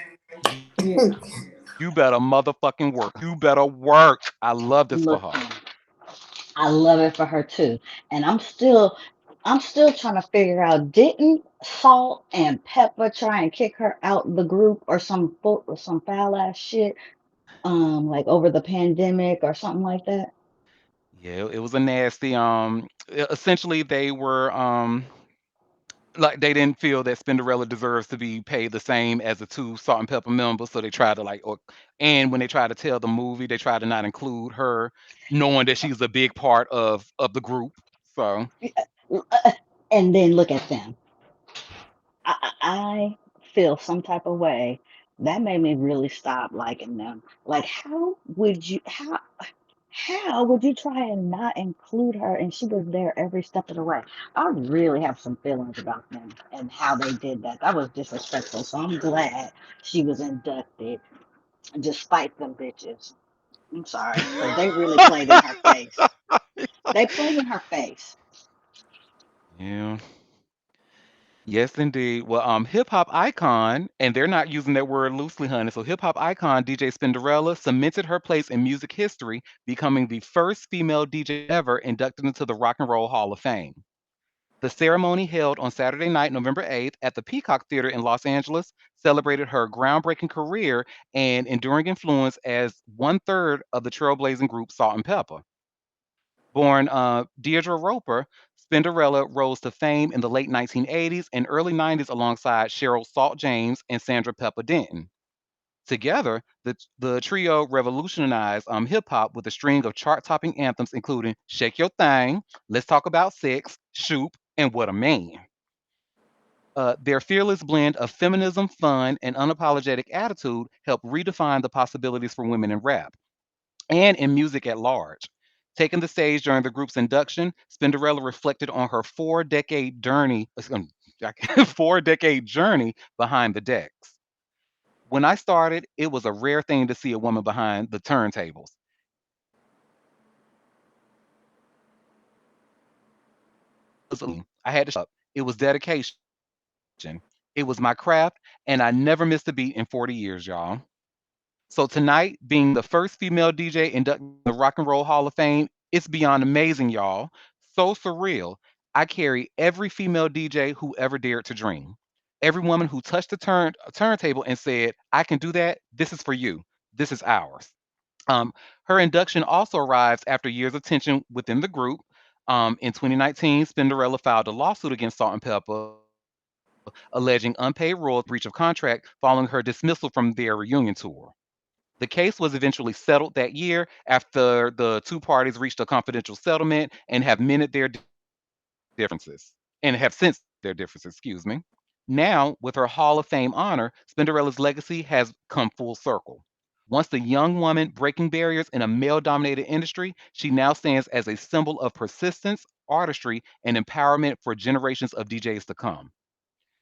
you Yeah. better motherfucking work. You better work. I love this for her. Listen, I love it for her too. And I'm still trying to figure out, didn't Salt and Pepper try and kick her out the group or some foul ass shit, like over the pandemic or something like that? Yeah, it was a nasty. Essentially, they were like they didn't feel that Spinderella deserves to be paid the same as the two Salt and Pepper members, so they tried to and when they tried to tell the movie, they tried to not include her, knowing that she's a big part of the group. So And then look at them. I feel some type of way that made me really stop liking them. Like, how would you try and not include her? And she was there every step of the way. I really have some feelings about them and how they did that. That was disrespectful. So I'm glad she was inducted, despite them bitches. I'm sorry, because they really played in her face. They played in her face. yeah, yes, indeed. Well, hip hop icon, and they're not using that word loosely, honey. So hip hop icon DJ Spinderella cemented her place in music history, becoming the first female DJ ever inducted into the Rock and Roll Hall of Fame. The ceremony, held on Saturday night, November 8th, at the Peacock Theater in Los Angeles, celebrated her groundbreaking career and enduring influence as one third of the trailblazing group Salt and Pepper. Born Deirdre Roper, Spinderella rose to fame in the late 1980s and early 90s alongside Cheryl Salt James and Sandra Pepper Denton. Together, the trio revolutionized hip hop with a string of chart topping anthems, including Shake Your Thing, Let's Talk About Sex, Shoop, and What a Man. Their fearless blend of feminism, fun, and unapologetic attitude helped redefine the possibilities for women in rap and in music at large. Taking the stage during the group's induction, Spinderella reflected on her four-decade journey behind the decks. When I started, it was a rare thing to see a woman behind the turntables. I had to show up. It was dedication. It was my craft, and I never missed a beat in 40 years, y'all. So tonight, being the first female DJ inducted in the Rock and Roll Hall of Fame, it's beyond amazing, y'all. So surreal. I carry every female DJ who ever dared to dream. Every woman who touched the turntable and said, "I can do that. This is for you. This is ours." Um, Her induction also arrives after years of tension within the group. In 2019, Spinderella filed a lawsuit against Salt and Pepper, alleging unpaid royalties and breach of contract following her dismissal from their reunion tour. The case was eventually settled that year after the two parties reached a confidential settlement and have mended their differences and have since mended their differences, excuse me. Now, with her Hall of Fame honor, Spinderella's legacy has come full circle. Once the young woman breaking barriers in a male dominated industry, she now stands as a symbol of persistence, artistry, and empowerment for generations of DJs to come.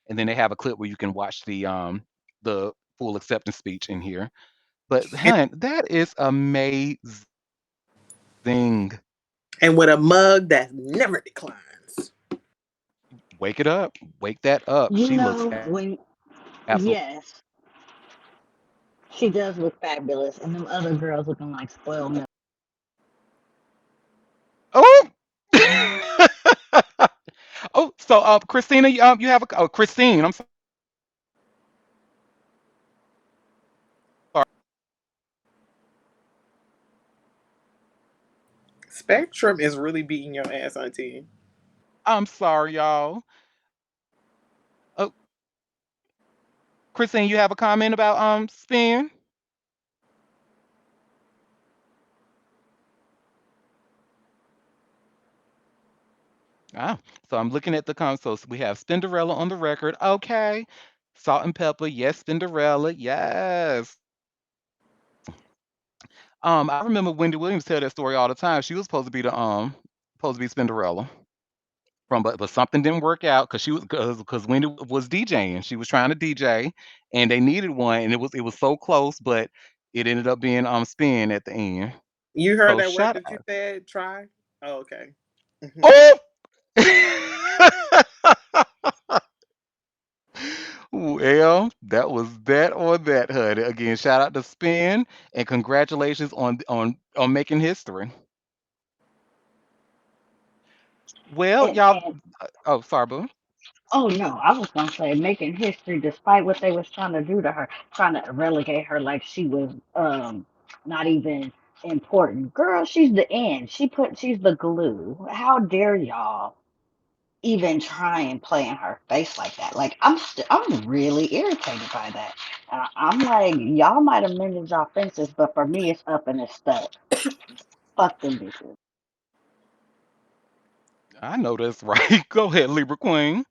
And then they have a clip where you can watch the full acceptance speech in here. But and, hun, that is amazing. and with a mug that never declines. Wake it up. Wake that up. You She looks know, when, absolutely. yes, she does look fabulous, and them other girls looking like spoiled milk. Oh. Oh, so Christina, you have a Christine. I'm sorry. Spectrum is really beating your ass, Auntie. I'm sorry, y'all. Oh, Christine, you have a comment about spin? Ah, so I'm looking at the consoles. We have Cinderella on the record. Okay. Salt and pepper. Yes, Cinderella. Yes. I remember Wendy Williams tell that story all the time. She was supposed to be Cinderella. But something didn't work out because she was because Wendy was DJing. She was trying to DJ, and they needed one, and it was so close, but it ended up being spin at the end. You heard So that word shut that you up. said? Try. Oh, okay. Hmm. Oh. Well, that was that or that, honey. Again, shout out to Spin and congratulations on making history. Well, y'all. And Oh, sorry, boo. oh no, I was gonna say making history despite what they was trying to do to her, trying to relegate her like she was not even important. Girl, she's the end. She's the glue. How dare y'all even try and play in her face like that? Like I'm really irritated by that. I'm like, y'all might have mended y'all fences, but for me it's up and it's stuck. Fuck them bitches. I know that's right. Go ahead, Libra Queen.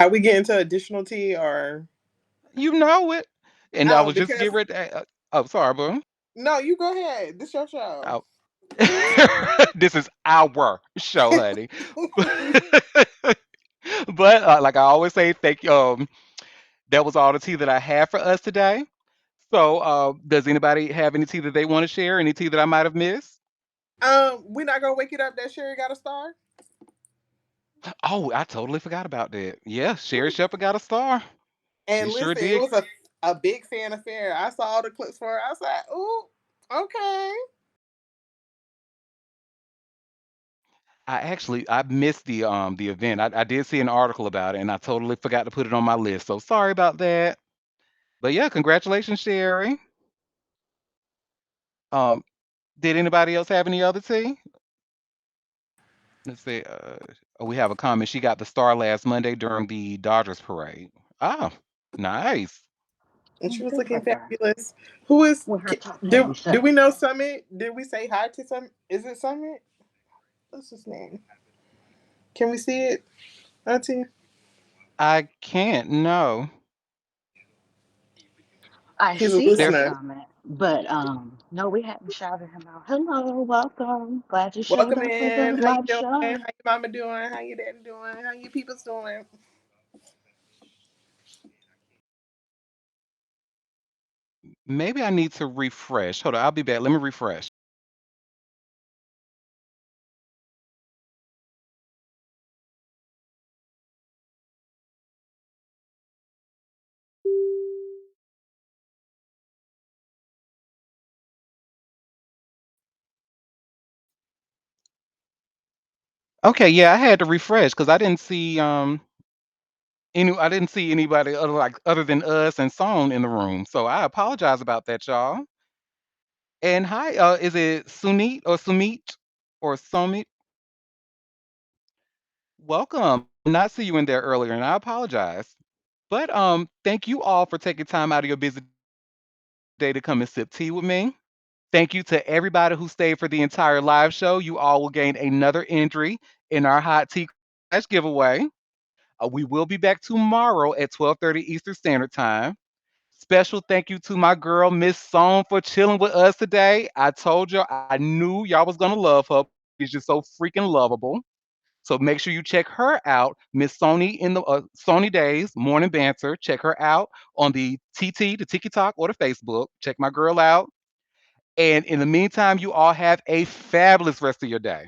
Are we getting to additional tea or? You know it. And I Oh, was just because getting ready. Oh, sorry, boo. no, you go ahead. This your show. Oh. This is our show, honey. But like I always say, thank you. That was all the tea that I had for us today. So, does anybody have any tea that they want to share? Any tea that I might have missed? We're not gonna wake it up that Sherry got a star. Oh, I totally forgot about that. Yeah, Sherry Shepherd got a star. She And sure listen, it did. was a big fan affair. I saw all the clips for her. I was like, ooh, okay. I missed the event. I did see an article about it, and I totally forgot to put it on my list. So sorry about that. But yeah, congratulations, Sherry. Um, did anybody else have any other tea? Let's see. Oh, we have a comment. She got the star last Monday during the Dodgers parade. Ah, nice. And she Mm, was good looking for her. fabulous. Who is? With her top Do heavy do self. we know Summit? Did we say hi to Summit? Is it Summit? What's his name? Can we see it, Auntie? I can't. No. I He's a see a There. listener. summit, but no, we hadn't shouted him out. Hello, welcome. Glad you showed Welcome up for the in. How you live doing? How show. your mama doing? How your daddy doing? How your people's doing? Maybe I need to refresh. Hold on. I'll be back. Let me refresh. Okay. Yeah, I had to refresh because I didn't see anybody other than us and Song in the room. So I apologize about that, y'all. And hi, is it Sunit or Sumit or Sumit? Welcome. I did not see you in there earlier, and I apologize. But thank you all for taking time out of your busy day to come and sip tea with me. Thank you to everybody who stayed for the entire live show. You all will gain another entry in our hot tea Clash giveaway. We will be back tomorrow at 12:30 Eastern Standard Time. Special thank you to my girl Miss Song for chilling with us today. I told you I knew y'all was gonna love her. She's just so freaking lovable. So make sure you check her out, Miss Sony in the Sony Days Morning Banter. Check her out on the TT, the TikTok, or the Facebook. Check my girl out. And in the meantime, you all have a fabulous rest of your day.